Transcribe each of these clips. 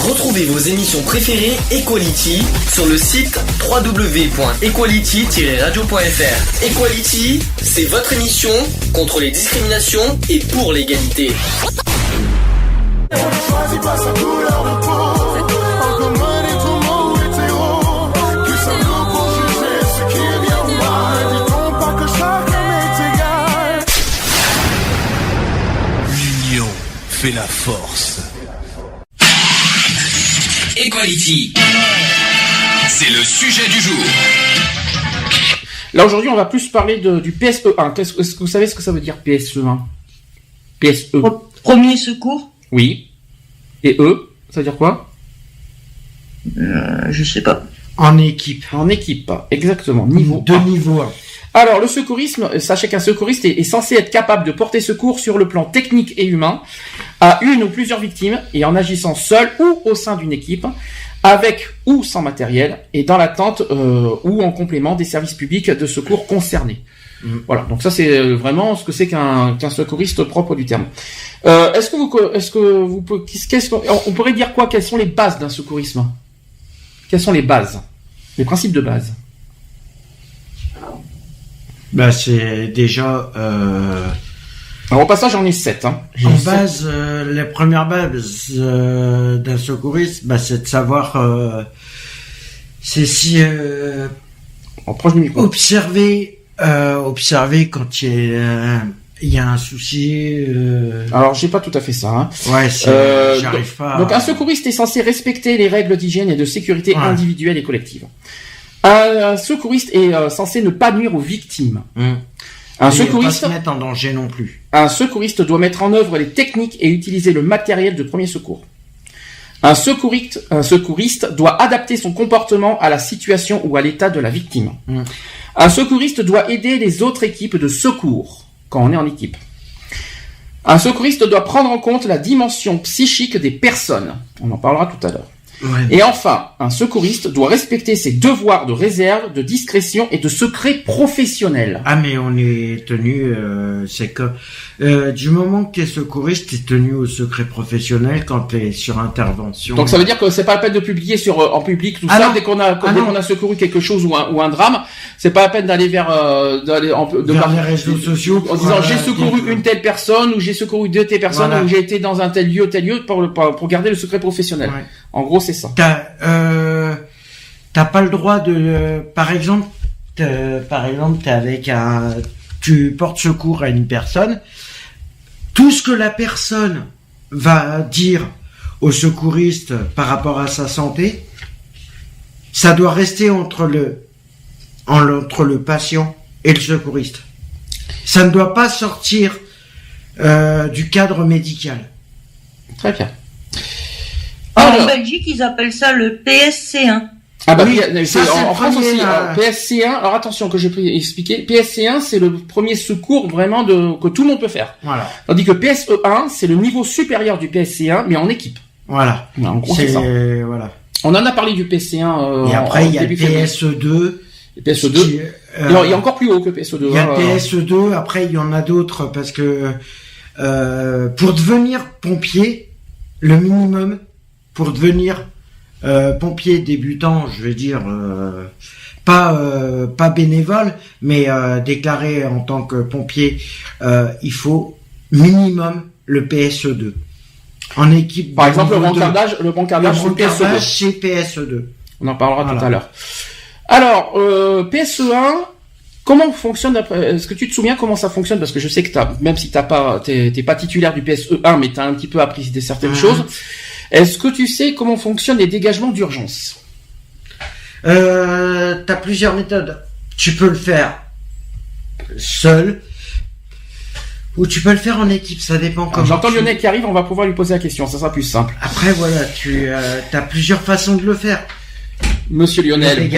Retrouvez vos émissions préférées Equality sur le site www.equality-radio.fr. Equality, c'est votre émission contre les discriminations et pour l'égalité. Choisis pas sa couleur de peau. En commun et tout le monde est héros. Qui sommes-nous pour juger ce qui est bien ou mal? Dit-on pas que chacun est égal? L'union fait la force. Equality, c'est le sujet du jour. Là aujourd'hui on va plus parler du PSE1. Est-ce que vous savez ce que ça veut dire PSE1? PSE. Premier secours. Oui. Et E, ça veut dire quoi? Je sais pas. En équipe. En équipe, exactement. Niveau 2 niveaux 1. Alors, le secourisme, sachez qu'un secouriste est censé être capable de porter secours sur le plan technique et humain à une ou plusieurs victimes et en agissant seul ou au sein d'une équipe, avec ou sans matériel et dans l'attente ou en complément des services publics de secours concernés. Voilà, donc ça c'est vraiment ce que c'est qu'un secouriste propre du terme. On pourrait dire quoi? Quelles sont les bases d'un secourisme? Quelles sont les bases? Les principes de base? Bah c'est déjà. Alors au passage j'en ai 7. Hein. En base, les premières bases d'un secouriste, bah c'est de savoir. C'est si. Proche du micro. Observer quand il y a un souci. Alors j'ai pas tout à fait ça. Hein. Ouais, j'arrive pas. Donc un secouriste est censé respecter les règles d'hygiène et de sécurité individuelle et collective. Un secouriste est censé ne pas nuire aux victimes. Un secouriste pas se mettre en danger non plus. Un secouriste doit mettre en œuvre les techniques et utiliser le matériel de premier secours. Un secouriste doit adapter son comportement à la situation ou à l'état de la victime. Un secouriste doit aider les autres équipes de secours quand on est en équipe. Un secouriste doit prendre en compte la dimension psychique des personnes. On en parlera tout à l'heure. Ouais. Et enfin, un secouriste doit respecter ses devoirs de réserve, de discrétion et de secret professionnel. Ah mais on est tenu, c'est que du moment que t'es secouriste, t'es tenu au secret professionnel quand t'es sur intervention. Donc ça veut dire que c'est pas la peine de publier en public tout ça non. dès qu'on a secouru quelque chose ou un drame, c'est pas la peine d'aller vers les réseaux sociaux en disant j'ai secouru une telle personne ou j'ai secouru deux telles personnes ou j'ai été dans un tel lieu pour garder le secret professionnel. Ouais. En gros, c'est ça. T'as pas le droit de, par exemple, t'es avec tu portes secours à une personne. Tout ce que la personne va dire au secouriste par rapport à sa santé, ça doit rester entre le patient et le secouriste. Ça ne doit pas sortir du cadre médical. Très bien. En Belgique, ils appellent ça le PSC1. Ah bah oui, en France aussi. PSC1, alors attention que j'ai expliqué. PSC1, c'est le premier secours vraiment que tout le monde peut faire. Voilà. Tandis que PSE1, c'est le niveau supérieur du PSC1, mais en équipe. Voilà. En gros, c'est ça. Voilà. On en a parlé du PSC1. Et après, il y a le PSE2. Le PSE2. Il y a encore plus haut que PSE2. Il y a le PSE2. Après, il y en a d'autres parce que pour devenir pompier, le minimum pour devenir pompier débutant, je veux dire pas bénévole, mais déclaré en tant que pompier, il faut minimum le PSE2. En équipe. Par exemple, le bancardage chez PSE2. On en parlera tout à l'heure. Alors, PSE1, comment fonctionne est-ce que tu te souviens comment ça fonctionne? Parce que je sais que même si t'es pas titulaire du PSE1, mais t'as un petit peu appris certaines choses. Est-ce que tu sais comment fonctionnent les dégagements d'urgence? T'as plusieurs méthodes. Tu peux le faire seul ou tu peux le faire en équipe, ça dépend comment. J'entends Lionel qui arrive, on va pouvoir lui poser la question, ça sera plus simple. Après voilà, t'as plusieurs façons de le faire. Monsieur Lionel,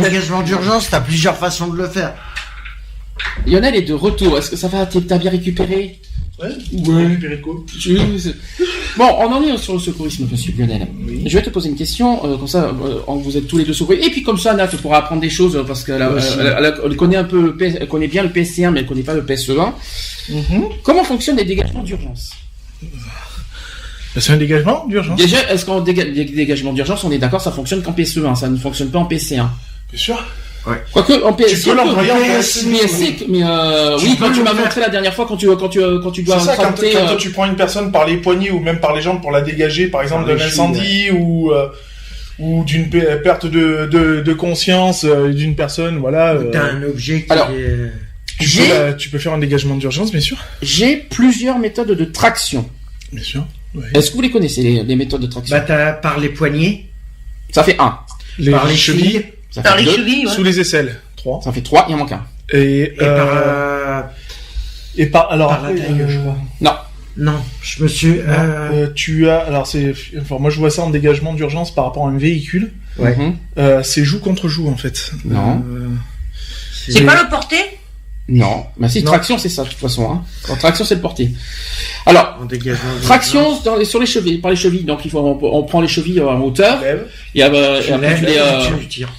dégagement d'urgence, t'as plusieurs façons de le faire. Lionel est de retour, est-ce que ça va? T'as bien récupéré? Ouais. Récupérer quoi? Bon, on en est sur le secourisme, monsieur Lionel. Oui. Je vais te poser une question, comme ça, vous êtes tous les deux secouristes. Et puis comme ça, Nat pourra apprendre des choses, parce qu'elle elle connaît un peu elle connaît bien le PSC1, mais elle connaît pas le PSE1. Comment fonctionnent les dégagements d'urgence? C'est un dégagement d'urgence. Déjà, est-ce qu'en dégagement d'urgence, on est d'accord, ça fonctionne qu'en PSE1, ça ne fonctionne pas en PC1. Bien sûr. Ouais. Quoique en PSC, tu peux l'employer en PSC, mais oui, quand tu m'as montré la dernière fois, quand tu dois c'est ça, quand tu prends une personne par les poignets ou même par les jambes pour la dégager, par exemple d'un incendie ou d'une perte de conscience d'une personne, voilà. T'as un objet qui Alors, tu peux faire un dégagement d'urgence, bien sûr. J'ai plusieurs méthodes de traction. Bien sûr. Ouais. Est-ce que vous les connaissez, les méthodes de traction? Bah, t'as par les poignets. Ça fait 1. Par les chevilles. Ça Par fait les 2. chevilles, ouais. Sous les aisselles. 3. Ça fait 3, il en manque un. Et par alors par la taille, je crois. Non. Non, je me suis. Tu as alors moi je vois ça en dégagement d'urgence par rapport à un véhicule. Ouais. C'est joue contre joue en fait. Non. C'est pas le porté? Non. Bah si, traction c'est ça de toute façon. Hein. Traction c'est le porté. Alors, traction sur les chevilles, par les chevilles. Donc on prend les chevilles en hauteur. Et après tu les tires.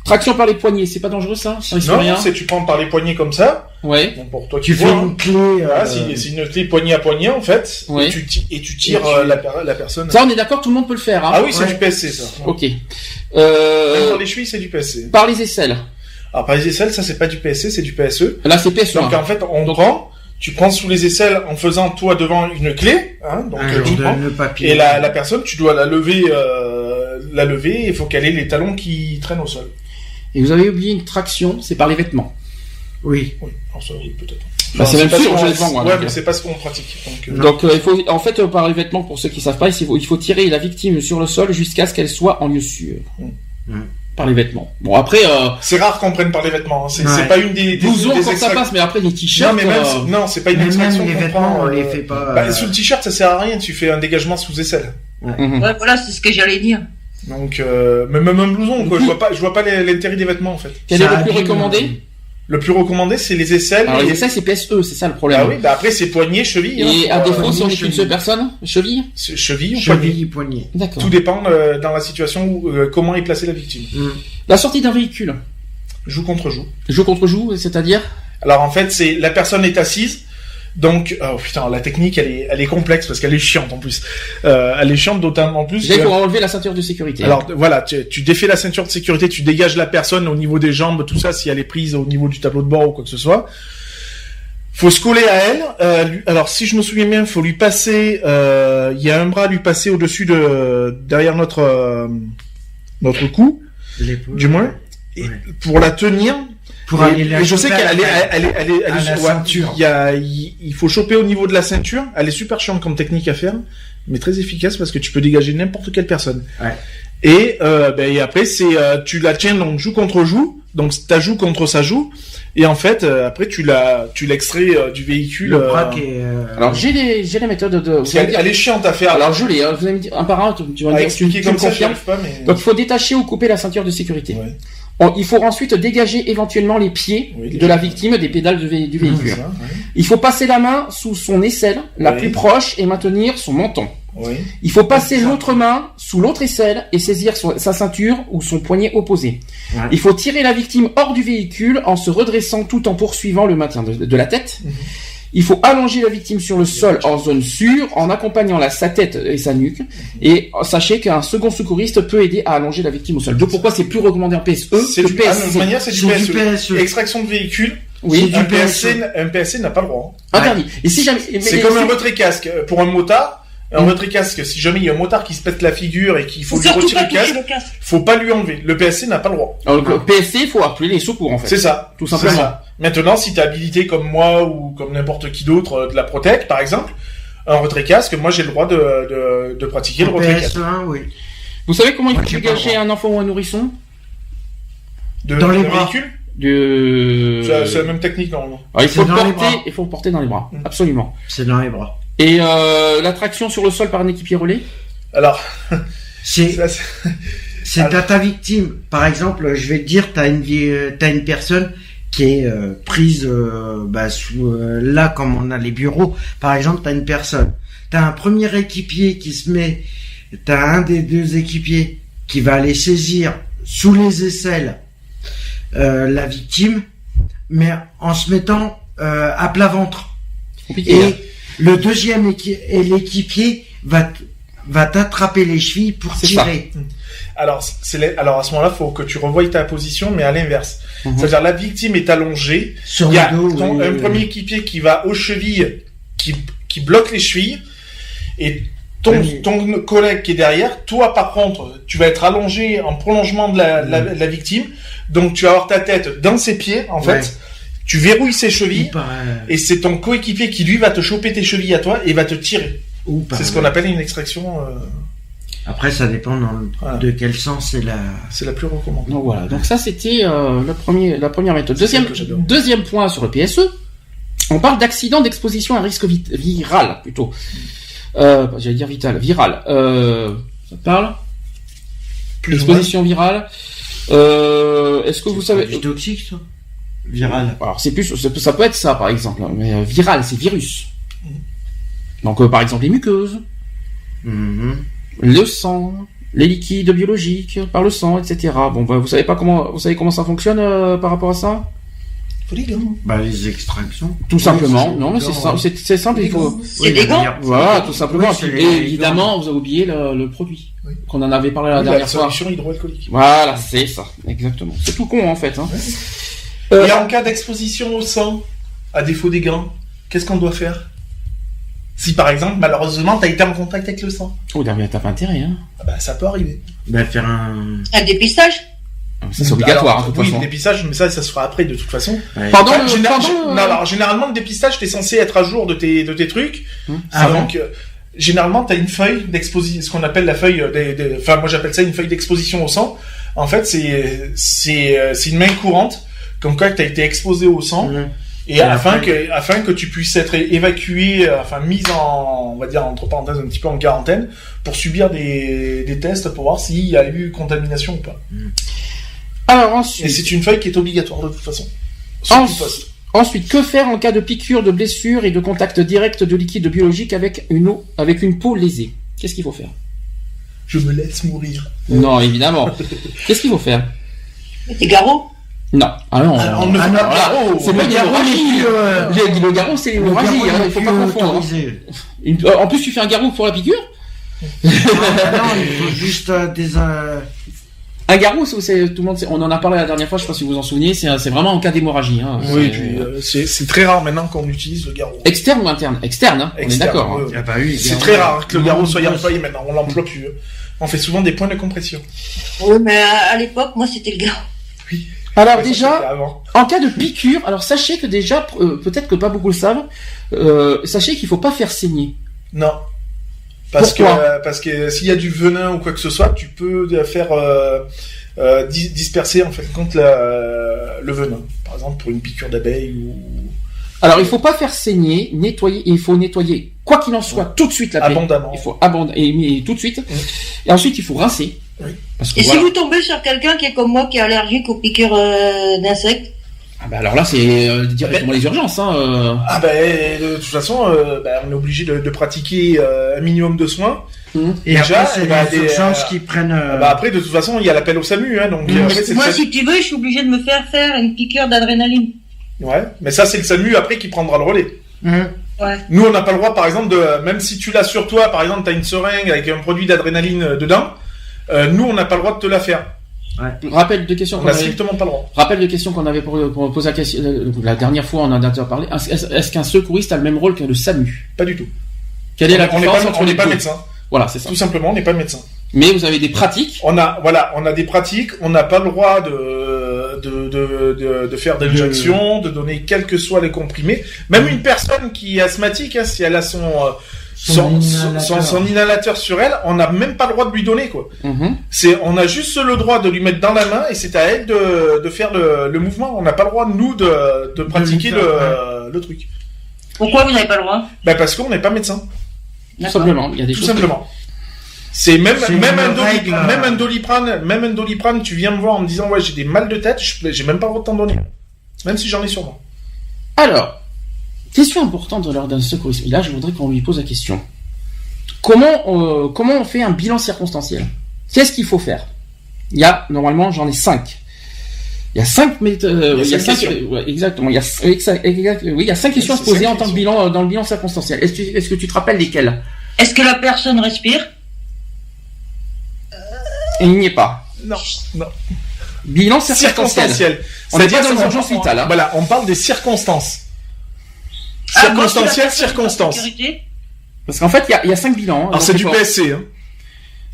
Traction par les poignets, c'est pas dangereux ça? Non, c'est tu prends par les poignets comme ça. Ouais. Bon, pour toi tu fais une clé. Voilà, c'est une clé poignet à poignet en fait. Ouais. Et tu tires la personne. Ça on est d'accord, tout le monde peut le faire. Hein. Ah oui, c'est du PSC ça. Ok. Même dans les chevilles, c'est du PSC. Par les aisselles. Alors par les aisselles, ça c'est pas du PSC, c'est du PSE. Là c'est PSE. Donc en fait, tu prends sous les aisselles en faisant toi devant une clé, hein, donc tu prends, le papier. et la personne, tu dois la lever, et il faut qu'elle ait les talons qui traînent au sol. Et vous avez oublié une traction, c'est par les vêtements. Oui. Oui, alors ça oui peut-être. Bah, c'est même sûr, je les vends, moi. Ouais, mais c'est pas ce qu'on pratique. Donc il faut, en fait, par les vêtements, pour ceux qui savent pas, il faut tirer la victime sur le sol jusqu'à ce qu'elle soit en lieu sûr. Par les vêtements. Bon après, c'est rare qu'on prenne par les vêtements. Hein. C'est pas une des blousons quand ça passe, mais après les t-shirts. Non, mais même non, c'est pas une extraction les qu'on vêtements, prend. on les fait pas. Bah, sous le t-shirt, ça sert à rien. Tu fais un dégagement sous aisselle. Ouais, voilà, c'est ce que j'allais dire. Donc, même un blouson, quoi. Je vois pas l'intérêt des vêtements, en fait. Quel est le plus recommandé? Le plus recommandé, c'est les aisselles. Alors, les aisselles, c'est PSE, c'est ça le problème. Ah oui, bah après, c'est poignet, cheville. Et à défaut, si on est qu'une seule personne, cheville? Cheville ou poignet. D'accord. Tout dépend dans la situation où, comment est placée la victime. La sortie d'un véhicule. Joue contre joue. Joue contre joue, c'est-à-dire? Alors, en fait, c'est, la personne est assise. Donc, oh putain, la technique, elle est complexe parce qu'elle est chiante en plus. Elle est chiante d'autant en plus. Déjà, il faut enlever la ceinture de sécurité. Alors, voilà, tu défais la ceinture de sécurité, tu dégages la personne au niveau des jambes, tout ça, si elle est prise au niveau du tableau de bord ou quoi que ce soit. Faut se coller à elle. Alors, si je me souviens bien, faut lui passer, il y a un bras à lui passer au-dessus derrière notre cou. Du moins. Et pour la tenir. Pour aller et je sais qu'elle est sur la ceinture. Il faut choper au niveau de la ceinture. Elle est super chiante comme technique à faire, mais très efficace parce que tu peux dégager n'importe quelle personne. Ouais. Et après tu la tiens donc joue contre joue, donc ta joue contre sa joue, et en fait après tu l'extrais du véhicule. Le bras qui est. Alors j'ai les méthodes de. Elle est chiante à faire. Alors je l'ai. Vous allez me dire un par un. Tu vas me dire expliquer comme ça. Mais... Donc il faut détacher ou couper la ceinture de sécurité. Ouais. Il faut ensuite dégager éventuellement les pieds de la victime des pédales du véhicule. Ça, ouais. Il faut passer la main sous son aisselle la plus proche et maintenir son menton. Oui. Il faut passer l'autre main sous l'autre aisselle et saisir sa ceinture ou son poignet opposé. Ouais. Il faut tirer la victime hors du véhicule en se redressant tout en poursuivant le maintien de la tête. Il faut allonger la victime sur le sol en zone sûre, en accompagnant sa tête et sa nuque. Et sachez qu'un second secouriste peut aider à allonger la victime au sol. Donc pourquoi c'est plus recommandé en PSE que PSC? De toute manière, c'est du PSE. Extraction de véhicule. Oui, un PSC n'a pas le droit. Interdit. Et si jamais, c'est comme un retrait casque pour un motard. Un retrait casque, si jamais il y a un motard qui se pète la figure et qu'il faut lui retirer le casque, faut pas lui enlever. Le PSC n'a pas le droit. Alors, le PSC, il faut appeler les secours, en fait. C'est ça. Tout simplement. Ça. Maintenant, si t'es habilité comme moi ou comme n'importe qui d'autre de la Protec, par exemple, un retrait casque, moi j'ai le droit de pratiquer le retrait casque. Oui. Vous savez comment il faut dégager un enfant ou un nourrisson? Dans les bras. Véhicule? C'est la même technique, normalement. Alors, il faut le porter dans les bras. Absolument. C'est dans les bras. Et la traction sur le sol par un équipier relais? Alors, c'est à ta victime. Par exemple, je vais te dire, t'as une personne qui est prise sous là comme on a les bureaux. Par exemple, t'as une personne. T'as un premier équipier qui se met. T'as un des deux équipiers qui va aller saisir sous les aisselles la victime, mais en se mettant à plat ventre. Et le deuxième l'équipier va va t'attraper les chevilles pour tirer. Alors, alors à ce moment-là, faut que tu revoies ta position, mais à l'inverse. C'est-à-dire la victime est allongée. Sur il y a le dos, un premier équipier qui va aux chevilles, qui bloque les chevilles, et ton collègue qui est derrière, toi par contre, tu vas être allongé en prolongement de la victime, donc tu vas avoir ta tête dans ses pieds, en fait. Tu verrouilles ses chevilles, et c'est ton coéquipier qui lui va te choper tes chevilles à toi et va te tirer. C'est ce qu'on appelle une extraction. Après, ça dépend de quel sens c'est la plus recommandée. Donc voilà. Donc ça, c'était la première méthode. Deuxième point sur le PSE. On parle d'accident d'exposition à risque viral, plutôt. J'allais dire vital, viral. Ça te parle? Exposition virale. Est-ce que vous savez? C'est toxique, ça? Viral. Alors c'est plus, ça peut être ça, par exemple. Mais viral, c'est virus. Donc par exemple les muqueuses, le sang, les liquides biologiques par le sang, etc. Bon, vous savez comment ça fonctionne par rapport à ça? Les extractions. Tout simplement. Non, mais c'est simple. Il faut. C'est des gants. Voilà, tout simplement. Et évidemment, vous avez oublié le produit qu'on en avait parlé la dernière fois. La solution hydroalcoolique. Voilà, c'est ça, exactement. C'est tout con en fait. Et en cas d'exposition au sang, à défaut des gants, qu'est-ce qu'on doit faire? Si par exemple, malheureusement, t'as été en contact avec le sang. Oh, t'as pas intérêt, hein. Ça peut arriver. Faire un dépistage. Ça, c'est obligatoire, de toute façon. Le dépistage, mais ça se fera après, de toute façon. Pardon, alors, généralement, le dépistage, t'es censé être à jour de tes trucs. Donc, généralement, t'as une feuille d'exposition, ce qu'on appelle la feuille moi, j'appelle ça une feuille d'exposition au sang. En fait, c'est une main courante, comme quoi t'as été exposé au sang. Et afin que tu puisses être évacué, mise on va dire, entre parenthèses, un petit peu en quarantaine, pour subir des tests pour voir s'il y a eu contamination ou pas. Alors ensuite. Et c'est une feuille qui est obligatoire de toute façon. Ensuite, que faire en cas de piqûre, de blessure et de contact direct de liquide biologique avec une peau lésée? Qu'est-ce qu'il faut faire? Je me laisse mourir. Non, évidemment. Qu'est-ce qu'il faut faire? Des garrots? Non. Ah non. On ne fait pas de garrot. C'est pas une hémorragie. Le garrot, c'est l'hémorragie. Il faut pas confondre. En plus, tu fais un garrot pour la piqûre? Non, il faut juste Un garrot, c'est tout le monde. On en a parlé la dernière fois. Je sais pas si vous vous en souvenez. C'est vraiment en cas d'hémorragie. Hein. Oui, puis c'est très rare maintenant qu'on utilise le garrot. Externe ou interne? Externe. Hein. On est d'accord. C'est très rare que le garrot soit employé maintenant. On l'emploie plus. On fait souvent des points de compression. Oui, mais à l'époque, moi, c'était le garrot. Oui. Alors déjà, en cas de piqûre, alors sachez que déjà, peut-être que pas beaucoup le savent, sachez qu'il faut pas faire saigner. Non. Parce que s'il y a du venin ou quoi que ce soit, tu peux faire disperser en fait contre le venin. Par exemple pour une piqûre d'abeille ou. Alors il faut pas faire saigner, nettoyer, et il faut nettoyer quoi qu'il en soit tout de suite la plaie. Abondamment. Il faut et tout de suite. Et ensuite il faut rincer. Oui. Parce que si vous tombez sur quelqu'un qui est comme moi, qui est allergique aux piqûres d'insectes? Alors là c'est directement les urgences. Hein, de toute façon, on est obligé de pratiquer un minimum de soins. Et déjà, après, c'est les urgences qui prennent. Après, de toute façon, il y a l'appel au SAMU, hein, donc. Moi, si tu veux, je suis obligé de me faire une piqûre d'adrénaline. Ouais, mais ça, c'est le SAMU après qui prendra le relais. Ouais. Nous, on n'a pas le droit, par exemple, même si tu l'as sur toi, par exemple, t'as une seringue avec un produit d'adrénaline dedans. Nous, on n'a pas le droit de te la faire. Ouais. Rappel de questions. On n'a strictement pas le droit. Rappel de questions qu'on avait pour poser la dernière fois, on en a déjà parlé. Est-ce qu'un secouriste a le même rôle que le SAMU? Pas du tout. Quelle est la différence entre les deux? On n'est pas médecin. Voilà, c'est ça. Tout simplement, on n'est pas médecin. Mais vous avez des pratiques. On a des pratiques. On n'a pas le droit de faire d'injections, de donner quels que soient les comprimés. Même une personne qui est asthmatique, hein, si elle a son inhalateur sur elle, on n'a même pas le droit de lui donner, quoi. On a juste le droit de lui mettre dans la main et c'est à elle de faire le mouvement. On n'a pas le droit, nous, de pratiquer le truc. Pourquoi vous n'avez pas le droit? Parce qu'on n'est pas médecin. Tout simplement, il y a des choses. Tout simplement. C'est même un Doliprane, tu viens me voir en me disant ouais, j'ai des mal de tête, j'ai même pas le droit de t'en donner. Même si j'en ai sur moi. Alors, question importante lors d'un secourisme. Et là, je voudrais qu'on lui pose la question. Comment on fait un bilan circonstanciel? Qu'est-ce qu'il faut faire? Normalement, j'en ai 5. Il y a 5 méthodes, exactement. Il y a 5 questions à se poser en tant que bilan, dans le bilan circonstanciel. Est-ce que tu te rappelles lesquelles? Est-ce que la personne respire? Et il n'y est pas. Non. Bilan circonstanciel. On n'est pas dans les urgences vitales. Hein. Voilà, on parle des circonstances. Circonstances. Parce qu'en fait, il y a 5 bilans. Alors c'est du PSC. Hein.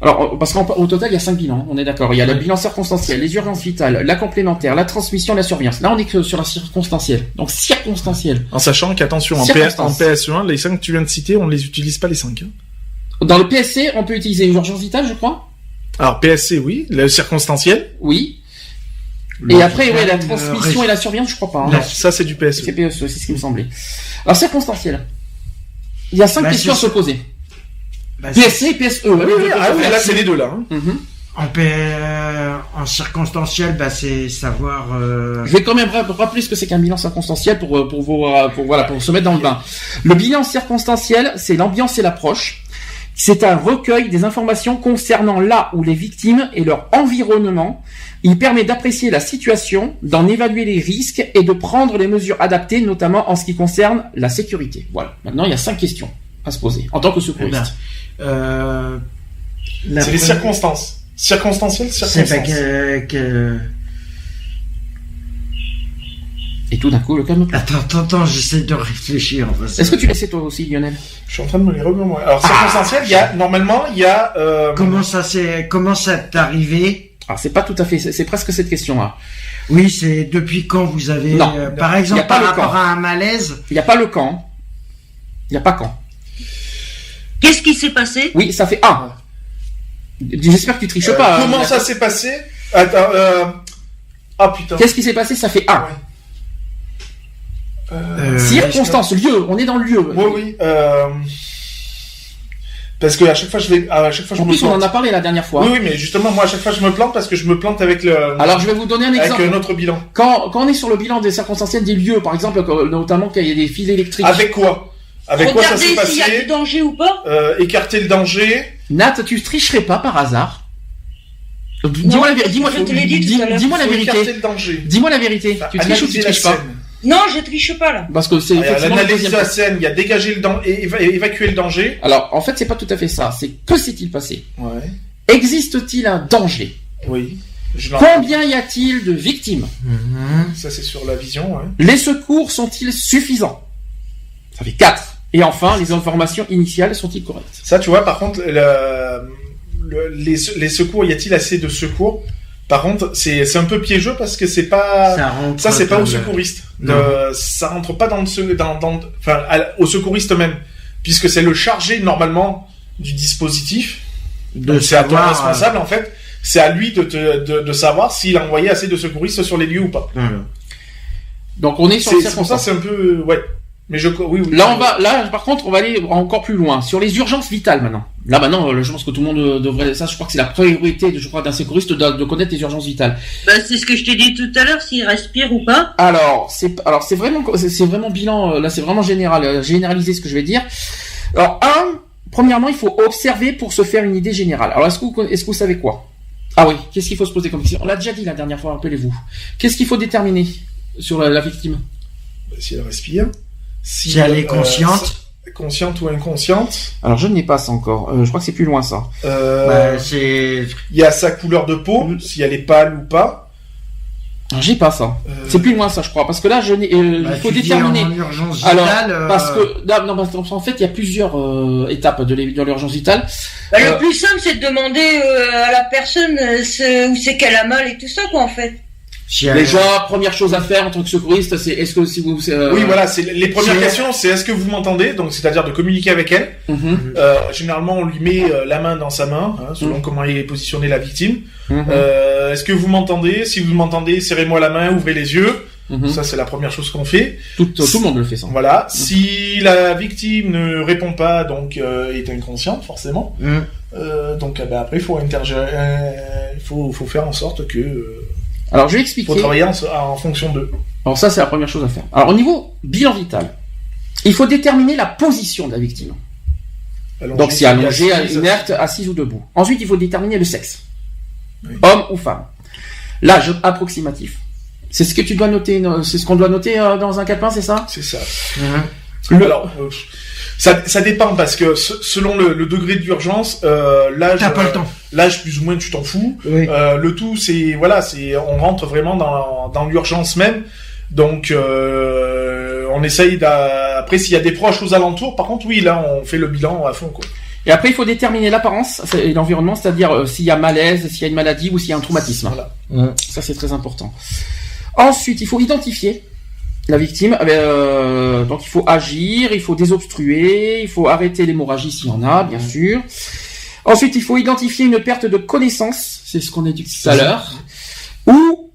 Alors, parce qu'au total, il y a 5 bilans, on est d'accord. Il y a le bilan circonstanciel, les urgences vitales, la complémentaire, la transmission, la surveillance. Là, on est que sur la circonstancielle. Donc, circonstancielle. En sachant qu'attention, en PSE1, les 5 que tu viens de citer, on ne les utilise pas les 5. Hein. Dans le PSC, on peut utiliser les urgences vitales, je crois. Alors, PSC, oui. Le circonstanciel. Oui. Et après, ouais, la transmission et la surveillance, je crois pas. Hein. Non, ça, c'est du PSE. C'est PSE, c'est ce qui me semblait. Alors, circonstanciel. Il y a 5 questions à se poser. PSC et PSE. Oui, là, c'est les deux, là. Hein. En circonstanciel, c'est savoir. Je vais quand même rappeler ce que c'est qu'un bilan circonstanciel pour se mettre dans le bain. Le bilan circonstanciel, c'est l'ambiance et l'approche. C'est un recueil des informations concernant là où les victimes et leur environnement. Il permet d'apprécier la situation, d'en évaluer les risques et de prendre les mesures adaptées, notamment en ce qui concerne la sécurité. Voilà. Maintenant, il y a 5 questions à se poser en tant que secouriste. C'est les circonstances. Circonstanciel, circonstances. Et tout d'un coup, le calme. Attends, j'essaie de réfléchir. Est-ce que tu laissais toi aussi, Lionel? Je suis en train de me les remémorer. Alors, circonstanciel, il y a Comment ça t'est arrivé? Alors, c'est pas tout à fait, c'est presque cette question-là. Oui, c'est depuis quand vous avez, non, par exemple, par rapport à un malaise. Il n'y a pas le quand. Il n'y a pas quand. Qu'est-ce qui s'est passé? Oui, ça fait un. J'espère que tu triches pas. Comment ça s'est passé? Attends, ah putain. Qu'est-ce qui s'est passé? Ça fait un. Ouais. Circonstance, lieu, on est dans le lieu. Oui. Parce que à chaque fois je me plante. On en a parlé la dernière fois. Oui, mais justement, moi à chaque fois je me plante parce que je me plante avec le. Alors je vais vous donner un exemple. Avec notre bilan. Quand on est sur le bilan des circonstanciels des lieux, par exemple, notamment qu'il y a des fils électriques. Avec quoi? Avec quoi ça s'est passé? S'il y a du danger ou pas. Écarter le danger. Nat, tu tricherais pas par hasard? Dis-moi la vérité. Dis-moi la vérité. Écarter le danger. Dis-moi la vérité. Tu triches ou tu triches pas? Non, je triche pas là. Parce que c'est l'analyse de la scène, il y a dégager le danger, évacuer le danger. Alors, en fait, c'est pas tout à fait ça. C'est que s'est-il passé? Ouais. Existe-t-il un danger? Oui. Combien y a-t-il de victimes? Ça, c'est sur la vision, ouais. Les secours sont-ils suffisants? Ça fait 4. Et enfin, les informations initiales sont-ils correctes? Ça, tu vois, par contre, les secours, y a-t-il assez de secours? Par contre, c'est un peu piégeux parce que c'est pas ça c'est pas au secouriste. Ça rentre pas au secouriste même, puisque c'est le chargé normalement du dispositif. Donc c'est à ton responsable en fait. C'est à lui de savoir s'il a envoyé assez de secouristes sur les lieux ou pas. Donc on est sur c'est pour ça c'est un peu ouais. Mais oui. Là, par contre, on va aller encore plus loin. Sur les urgences vitales, maintenant. Là, maintenant, je pense que tout le monde devrait, ça, je crois que c'est la priorité, d'un secouriste de connaître les urgences vitales. C'est ce que je t'ai dit tout à l'heure, s'il respire ou pas. Alors, c'est vraiment bilan, là, c'est vraiment généralisé ce que je vais dire. Alors, premièrement, il faut observer pour se faire une idée générale. Alors, est-ce que vous savez quoi? Ah oui, qu'est-ce qu'il faut se poser comme question? On l'a déjà dit la dernière fois, rappelez-vous. Qu'est-ce qu'il faut déterminer sur la victime? Si elle respire. Si elle est consciente. Consciente ou inconsciente. Alors je n'ai pas ça encore. Je crois que c'est plus loin ça. Il y a sa couleur de peau, si elle est pâle ou pas. Alors, j'ai pas ça. C'est plus loin ça, je crois, parce que là il faut déterminer. Parce que en fait il y a plusieurs étapes de l'urgence vitale. Le plus simple c'est de demander à la personne où c'est qu'elle a mal et tout ça quoi en fait. Déjà, première chose à faire en tant que secouriste, c'est est-ce que si vous... Oui, voilà, c'est les premières questions, c'est est-ce que vous m'entendez? Donc, c'est-à-dire de communiquer avec elle. Généralement, on lui met la main dans sa main, selon comment est positionnée la victime. Est-ce que vous m'entendez? Si vous m'entendez, serrez-moi la main, ouvrez les yeux. Ça, c'est la première chose qu'on fait. Tout le monde le fait, ça. Voilà. Si la victime ne répond pas, donc est inconsciente, forcément. Donc, après, il faut faut faire en sorte que... Alors, je vais expliquer. Il faut travailler en fonction d'eux. Alors ça, c'est la première chose à faire. Alors, au niveau bilan vital, il faut déterminer la position de la victime. Donc, si allongée, inerte, assise ou debout. Ensuite, il faut déterminer le sexe. Oui. Homme ou femme. L'âge approximatif. C'est ce que tu dois noter, c'est ce qu'on doit noter dans un calepin, c'est ça? C'est ça. Alors, Ça dépend parce que selon le degré d'urgence, l'âge, t'as pas le temps. L'âge plus ou moins tu t'en fous. Oui. Le tout c'est on rentre vraiment dans l'urgence même. Donc on essaye après s'il y a des proches aux alentours, par contre oui là on fait le bilan à fond quoi. Et après il faut déterminer l'apparence et l'environnement, c'est-à-dire s'il y a malaise, s'il y a une maladie ou s'il y a un traumatisme. Voilà. Ça c'est très important. Ensuite il faut identifier la victime, donc il faut agir, il faut désobstruer, il faut arrêter l'hémorragie s'il y en a, bien sûr. Ensuite, il faut identifier une perte de connaissance, c'est ce qu'on a dit tout à l'heure, ou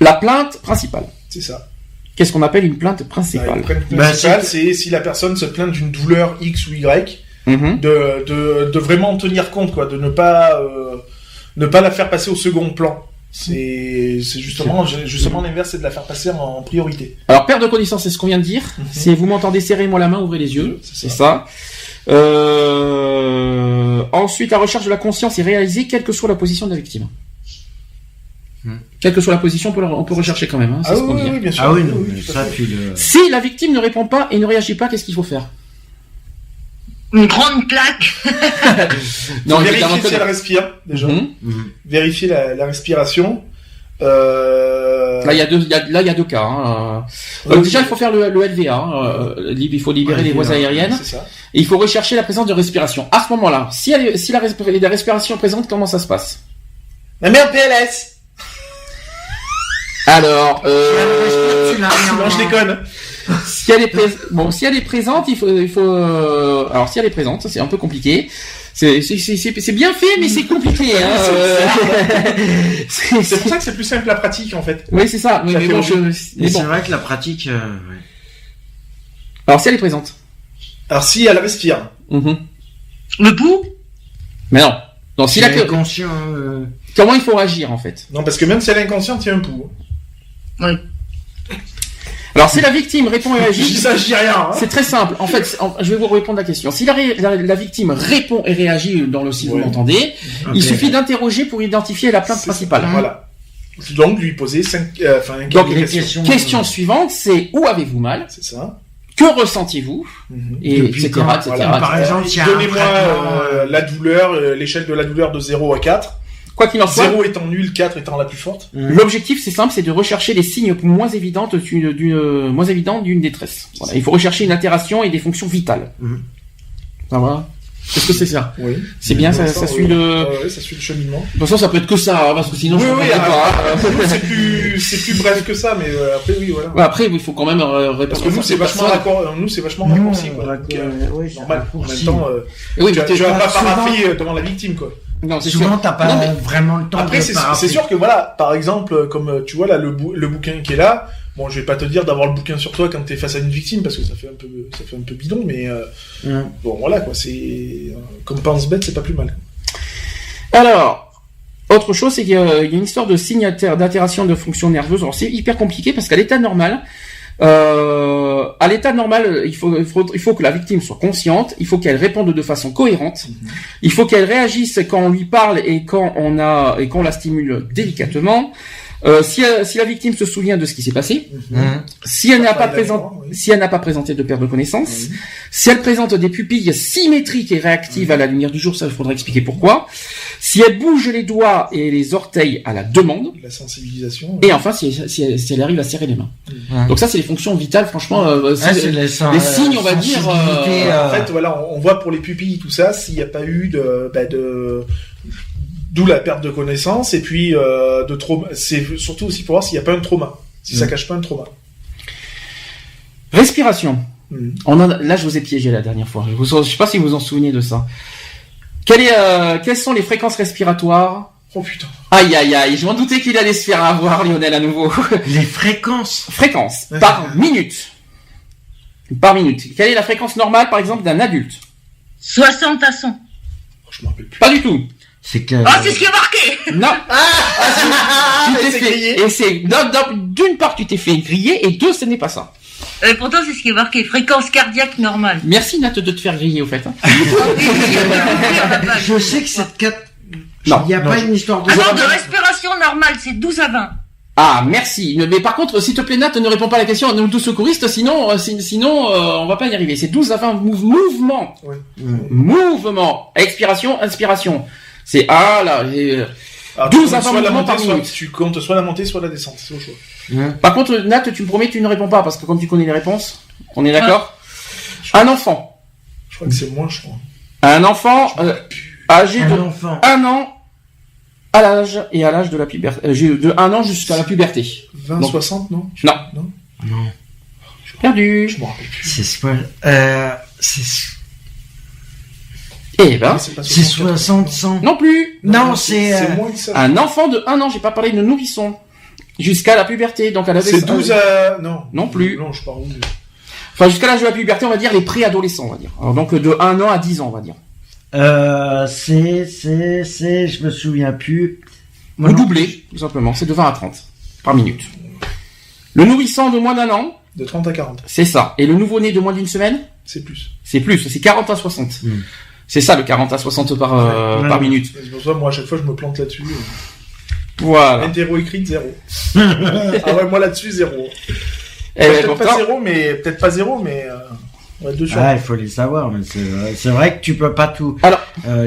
la plainte principale. C'est ça. Qu'est-ce qu'on appelle une plainte principale? Une plainte principale, c'est si la personne se plaint d'une douleur X ou Y, de vraiment tenir compte, quoi, de ne pas la faire passer au second plan. C'est justement l'inverse, c'est de la faire passer en priorité. Alors, perte de connaissance, c'est ce qu'on vient de dire. Si vous m'entendez serrer, moi la main, ouvrez les yeux. C'est ça. Ensuite, la recherche de la conscience est réalisée, quelle que soit la position de la victime. Quelle que soit la position, on peut rechercher quand même. Hein, c'est ce qu'on dit. Oui, bien sûr. Ah oui, non, mais ça, Si la victime ne répond pas et ne réagit pas, qu'est-ce qu'il faut faire? Une grande claque. Non, vérifier si elle respire, déjà. Vérifier la respiration. Là, il y a deux cas. Hein. Déjà, il faut faire le LVA. Il faut libérer les voies aériennes. C'est ça. Et il faut rechercher la présence de respiration. À ce moment-là, si la respiration est présente, comment ça se passe? La mère PLS. Alors, non, je déconne. Si elle est présente, il faut. Alors, si elle est présente, c'est un peu compliqué. C'est bien fait, mais c'est compliqué. Hein. C'est pour ça que c'est plus simple la pratique, en fait. Oui, c'est ça. Mais bon, c'est vrai que la pratique. Ouais. Alors, si elle est présente. Alors, si elle respire. Le pouls? Mais non. Donc, si elle est conscient. Comment il faut agir, en fait? Non, parce que même si elle est inconsciente, il y a un pouls. Oui. Alors, si la victime répond et réagit, je dis rien. Hein. C'est très simple. En fait, je vais vous répondre à la question. Si la victime répond et réagit si vous m'entendez, il suffit d'interroger pour identifier la plainte principale. Voilà. Donc, lui poser 5 questions. Question suivante, c'est où avez-vous mal? C'est ça. Que ressentiez-vous? Et etc. Voilà. Par exemple, donnez-moi la douleur, l'échelle de la douleur de 0 à 4. Quoi qu'il en soit. 0 étant nul, 4 étant la plus forte. L'objectif, c'est simple, c'est de rechercher les signes moins évidents d'une détresse. Voilà. Il faut rechercher une altération et des fonctions vitales. Ça va? Est-ce que c'est ça? Oui. C'est bien, ça suit le... Oui, ça suit le cheminement. De toute façon, ça peut être que ça, parce que sinon, c'est plus bref que ça, mais après, oui, voilà. Ouais, après, il faut quand même répondre. Parce que nous, c'est vachement raccourci, quoi. Oui, normal. En même temps, oui, tu vas pas paraffer devant la victime, quoi. Non, c'est souvent, t'as pas vraiment le temps. Après, c'est sûr que voilà, par exemple, comme tu vois là, le bouquin qui est là, bon, je vais pas te dire d'avoir le bouquin sur toi quand t'es face à une victime parce que ça fait un peu bidon, mais bon, voilà quoi, c'est comme pense bête, c'est pas plus mal. Alors, autre chose, c'est qu'il y a une histoire de signe d'altération de fonction nerveuse. Alors, c'est hyper compliqué parce qu'à l'état normal, il faut que la victime soit consciente, il faut qu'elle réponde de façon cohérente, il faut qu'elle réagisse quand on lui parle et quand on la stimule délicatement. Si la victime se souvient de ce qui s'est passé, si elle n'a pas présenté de perte de connaissance, si elle présente des pupilles symétriques et réactives à la lumière du jour, ça il faudra expliquer pourquoi. Si elle bouge les doigts et les orteils à la demande, la sensibilisation, et enfin si elle arrive à serrer les mains. Donc ça c'est les fonctions vitales, franchement. C'est les signes, on va dire. En fait, voilà, on voit pour les pupilles tout ça, s'il n'y a pas eu d'où la perte de connaissance, et puis de trauma. C'est surtout aussi pour voir s'il n'y a pas un trauma, si ça cache pas un trauma. Respiration. Là, je vous ai piégé la dernière fois. Je sais pas si vous vous en souvenez de ça. Quelles sont les fréquences respiratoires? Oh putain. Aïe, aïe, aïe. Je m'en doutais qu'il allait se faire avoir, Lionel, à nouveau. Les fréquences. Fréquences. Par minute. Par minute. Quelle est la fréquence normale, par exemple, d'un adulte? 60 à 100. Oh, je m'en rappelle plus. Pas du tout. C'est ce qui est marqué. Non. Tu t'es fait griller. Et c'est, d'une part, tu t'es fait griller, et deux, ce n'est pas ça. Pourtant, c'est ce qui est marqué. Fréquence cardiaque normale. Merci, Nat, de te faire griller, au fait. Je sais que cette 4... Non. Il n'y a pas une histoire de... Attends, de respiration normale, c'est 12 à 20. Ah, merci. Mais par contre, s'il te plaît, Nat, ne réponds pas à la question. Nous, tous secouristes, sinon, on va pas y arriver. C'est 12 à 20 mouvements. Ouais. Mouvement. Expiration, inspiration. C'est là. Alors, 12 à soit 20 la mouvements montée, par soit, minute. tu comptes soit la montée, soit la descente. C'est au choix. Par contre, Nat, tu me promets, tu ne réponds pas parce que quand tu connais les réponses, on est d'accord. Un enfant. Je crois que c'est moins, je crois. Un enfant âgé de enfant. 1 an à l'âge de la puberté. De 1 an jusqu'à la puberté. 20, Donc, 60, non? Non. Non. Perdu. Je me rappelle plus. Eh ben, C'est pas C'est 60, 60, 100. non plus. Non, c'est moins que ça. Un enfant de 1 an, j'ai pas parlé de nourrisson. Jusqu'à la puberté, donc à la C'est 12 à... Non. Non plus. Non, je parle où? Enfin, jusqu'à l'âge de la puberté, on va dire les préadolescents, on va dire. Alors, donc de 1 an à 10 ans, on va dire. Je me souviens plus. Vous doublez, tout simplement. C'est de 20 à 30 par minute. Le nourrisson de moins d'1 an, De 30 à 40. c'est ça. Et le nouveau-né de moins d'une semaine, C'est plus. c'est plus. C'est 40 à 60. C'est ça, le 40 à 60 par minute. C'est pour ça, moi, à chaque fois, je me plante là-dessus. Voilà. Hétéro écrite, 0. Ah ouais, moi, là-dessus, 0. Et Peut-être pourtant, pas 0, mais... Peut-être pas 0, mais... Ouais, 2 sur. Ah, il faut les savoir, mais c'est vrai que tu peux pas tout. Alors,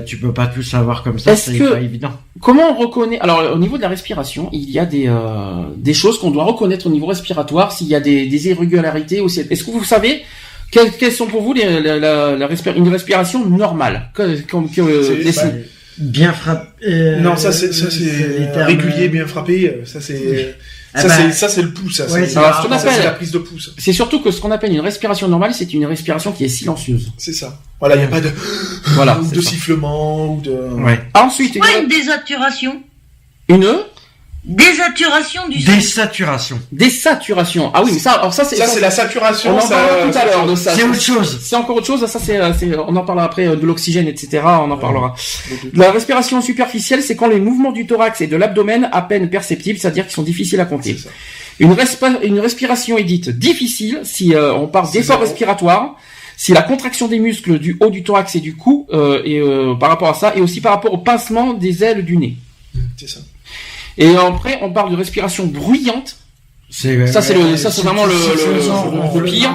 tu peux pas tout savoir comme ça, est-ce c'est que- pas évident. comment on reconnaît... Alors, au niveau de la respiration, il y a des choses qu'on doit reconnaître au niveau respiratoire, s'il y a des irrégularités aussi. Est-ce que vous savez quelles sont pour vous une respiration normale Bien frappé. Non, ça c'est les termes, régulier, bien frappé. Ça c'est ça c'est le pouls. Ça Ouais, c'est alors, ce qu'on appelle- c'est la prise de pouls. C'est surtout que ce qu'on appelle une respiration normale, c'est une respiration qui est silencieuse. C'est ça. Voilà, il y a pas de Voilà. ou c'est de ça. sifflement ou de. Ouais. Ensuite, Pas une désaturation. une Désaturation du sang. Désaturation. désaturation. Ah oui, mais ça, alors ça c'est la saturation. on en ça- parlera tout à l'heure de ça. C'est autre chose. C'est encore autre chose. Ça, on en parlera après de l'oxygène, etc. On en parlera. La respiration superficielle, c'est quand les mouvements du thorax et de l'abdomen à peine perceptibles, c'est-à-dire qu'ils sont difficiles à compter. C'est ça. Une respiration est dite difficile si on parle d'effort zéro. respiratoire, si la contraction des muscles du haut du thorax et du cou par rapport à ça, et aussi par rapport au pincement des ailes du nez. C'est ça. Et après, on parle de respiration bruyante. Ça, c'est vraiment le pire.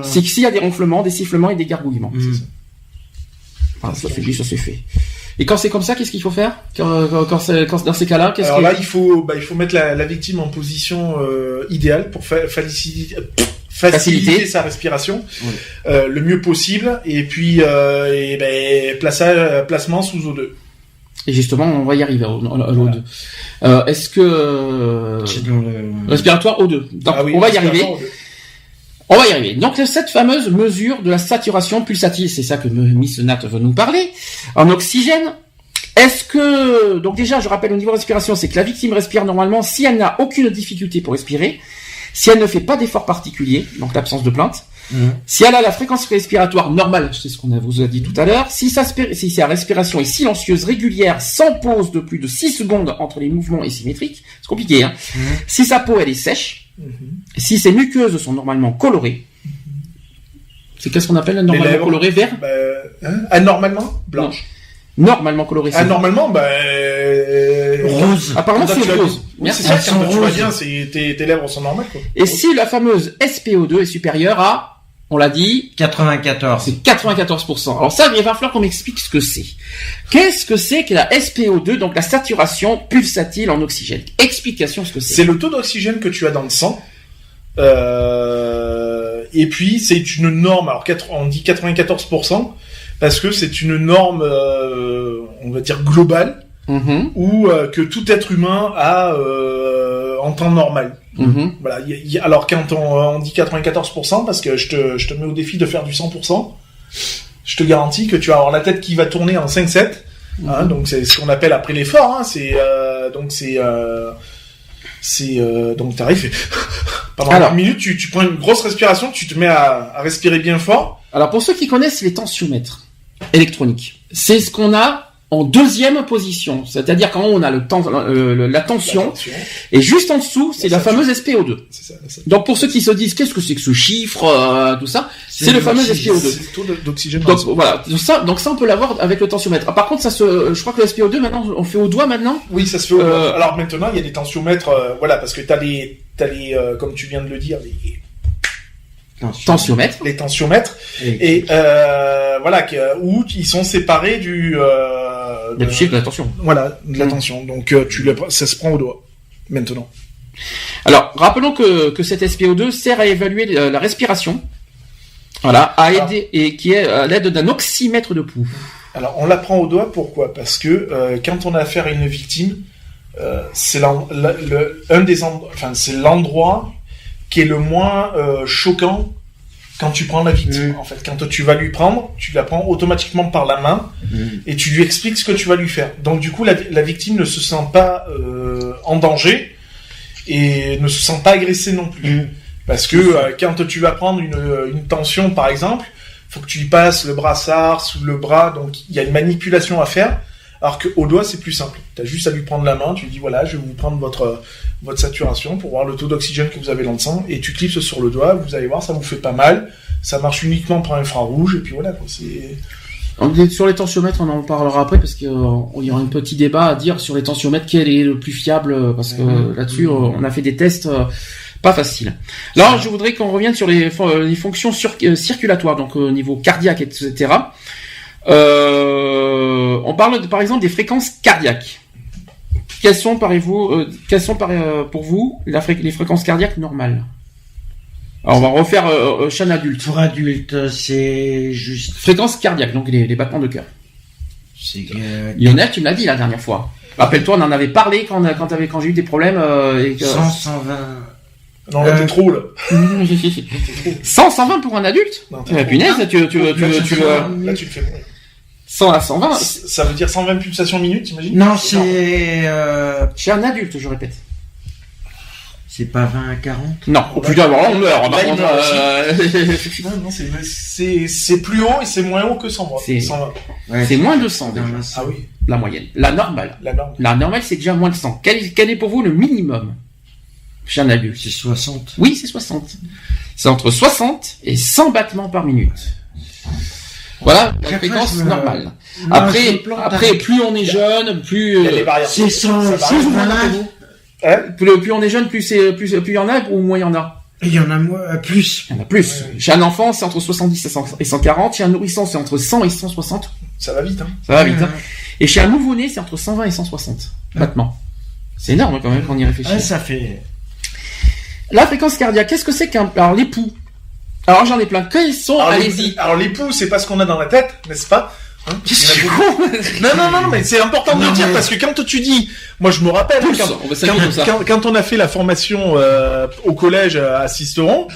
C'est que s'il y a des ronflements, des sifflements et des gargouillements. Enfin, ça c'est dit, ça c'est fait. Et quand c'est comme ça, qu'est-ce qu'il faut faire quand dans ces cas-là, Alors là, il faut mettre la victime en position idéale pour faciliter sa respiration le mieux possible. Et puis, placement sous O2. Et justement, on va y arriver à l'O2. Est-ce que respiratoire O2. Donc, on va y arriver. On va y arriver. Donc, cette fameuse mesure de la saturation pulsative, c'est ça que Miss Nat veut nous parler, en oxygène. Est-ce que, donc déjà, je rappelle au niveau respiration, c'est que la victime respire normalement si elle n'a aucune difficulté pour respirer, si elle ne fait pas d'effort particulier, donc l'absence de plainte, si elle a la fréquence respiratoire normale, c'est ce qu'on vous a dit tout à l'heure, si sa respiration est silencieuse, régulière, sans pause de plus de 6 secondes entre les mouvements et symétriques, c'est compliqué, hein. Si sa peau, elle est sèche, si ses muqueuses sont normalement colorées, c'est qu'est-ce qu'on appelle normalement coloré vert? Anormalement blanche. Non. Normalement coloré. Anormalement, rose. Apparemment, c'est rose. Oui, c'est ça, quand tu vois bien, tes lèvres sont normales, quoi. Et si la fameuse SPO2 est supérieure à, on l'a dit, 94. c'est 94%. Alors ça, il va falloir qu'on m'explique ce que c'est. Qu'est-ce que c'est que la SPO2, donc la saturation pulsatile en oxygène? Explication ce que c'est. C'est le taux d'oxygène que tu as dans le sang. Et puis, c'est une norme, alors on dit 94%, parce que c'est une norme, on va dire globale, ou que tout être humain a en temps normal. Voilà. Alors quand on dit 94%, parce que je te mets au défi de faire du 100%, je te garantis que tu vas avoir la tête qui va tourner en 5-7. Hein, donc c'est ce qu'on appelle après l'effort. Hein, donc t'arrives pendant une minute, tu prends une grosse respiration, tu te mets à respirer bien fort. Alors pour ceux qui connaissent les tensiomètres électroniques, c'est ce qu'on a en deuxième position. C'est-à-dire quand on a la tension, et juste en dessous, c'est la fameuse SPO2. C'est ça, donc pour ceux qui se disent qu'est-ce que c'est que ce chiffre, tout ça, c'est le fameux SPO2. C'est le taux d'oxygène. Donc voilà, donc ça on peut l'avoir avec le tensiomètre. Par contre, je crois que le SPO2 maintenant, on fait au doigt maintenant. Oui, ça se fait au doigt. Alors maintenant, il y a des tensiomètres, voilà, parce que t'as les comme tu viens de le dire, les tensiomètres. Les tensiomètres. Et voilà, où ils sont séparés du chiffre de la tension. Voilà, de la tension. Donc ça se prend au doigt maintenant. Alors, rappelons que cette SPO2 sert à évaluer la respiration. Voilà, à aider et qui est à l'aide d'un oxymètre de pouls. Alors, on la prend au doigt, pourquoi ? Parce que quand on a affaire à une victime, c'est c'est l'endroit qui est le moins choquant quand tu prends la victime. En fait, quand tu vas lui prendre, tu la prends automatiquement par la main et tu lui expliques ce que tu vas lui faire. Donc du coup, la victime ne se sent pas en danger et ne se sent pas agressée non plus. Parce que quand tu vas prendre une tension, par exemple, faut que tu lui passes le brassard sous le bras, donc il y a une manipulation à faire. Alors qu'au doigt, c'est plus simple. Tu as juste à lui prendre la main, tu lui dis voilà, je vais vous prendre votre saturation pour voir le taux d'oxygène que vous avez dans le sang, et tu clipses sur le doigt, vous allez voir, ça vous fait pas mal, ça marche uniquement par infrarouge, et puis voilà, quoi, c'est... Sur les tensiomètres, on en parlera après, parce qu'il y aura un petit débat à dire sur les tensiomètres, quel est le plus fiable, parce que là-dessus, on a fait des tests pas faciles. Là, je voudrais qu'on revienne sur les fonctions circulatoires, donc au niveau cardiaque, etc. On parle par exemple des fréquences cardiaques. Quelles sont pour vous les fréquences cardiaques normales ? Alors on va refaire chez un adulte. Pour adulte, c'est juste fréquence cardiaque, donc les battements de cœur. Lionel, tu me l'as dit la dernière fois. Rappelle-toi, on en avait parlé quand j'ai eu des problèmes. 120. Non, là, t'es trop, là. 120 pour un adulte ? Punaise, là, tu le fais bon. 100 à 120. Ça veut dire 120 pulsations minutes, t'imagines ? Non, c'est... Chez un adulte, je répète. C'est pas 20 à 40 ? Non, oh putain, alors on meurt. Non, c'est plus haut et c'est moins haut que 120. C'est moins de 100 déjà. Ah oui. La moyenne. La normale. La normale, c'est déjà moins de 100. Quel est pour vous le minimum chez un adulte ? C'est 60. Oui, c'est 60. C'est entre 60 et 100 battements par minute. Voilà, la fréquence normale. Après, plus on est jeune, plus... C'est 100. Plus on est jeune, plus il y en a, ou moins il y en a. Il y en a plus. Il y en a plus. Chez un enfant, c'est entre 70 et 140. Chez un nourrisson, c'est entre 100 et 160. Ça va vite, hein. Ça va vite, hein. Et chez un nouveau-né, c'est entre 120 et 160 battements. C'est énorme quand même quand on y réfléchit. Ouais, ça fait... La fréquence cardiaque, qu'est-ce que c'est qu'un... Alors, les poux. Alors, j'en ai plein. Quels sont... Allez-y. Alors, les poux, c'est pas ce qu'on a dans la tête, n'est-ce pas? Non, mais c'est important de le dire parce que quand tu dis, moi je me rappelle quand on a fait la formation au collège à Sisteron,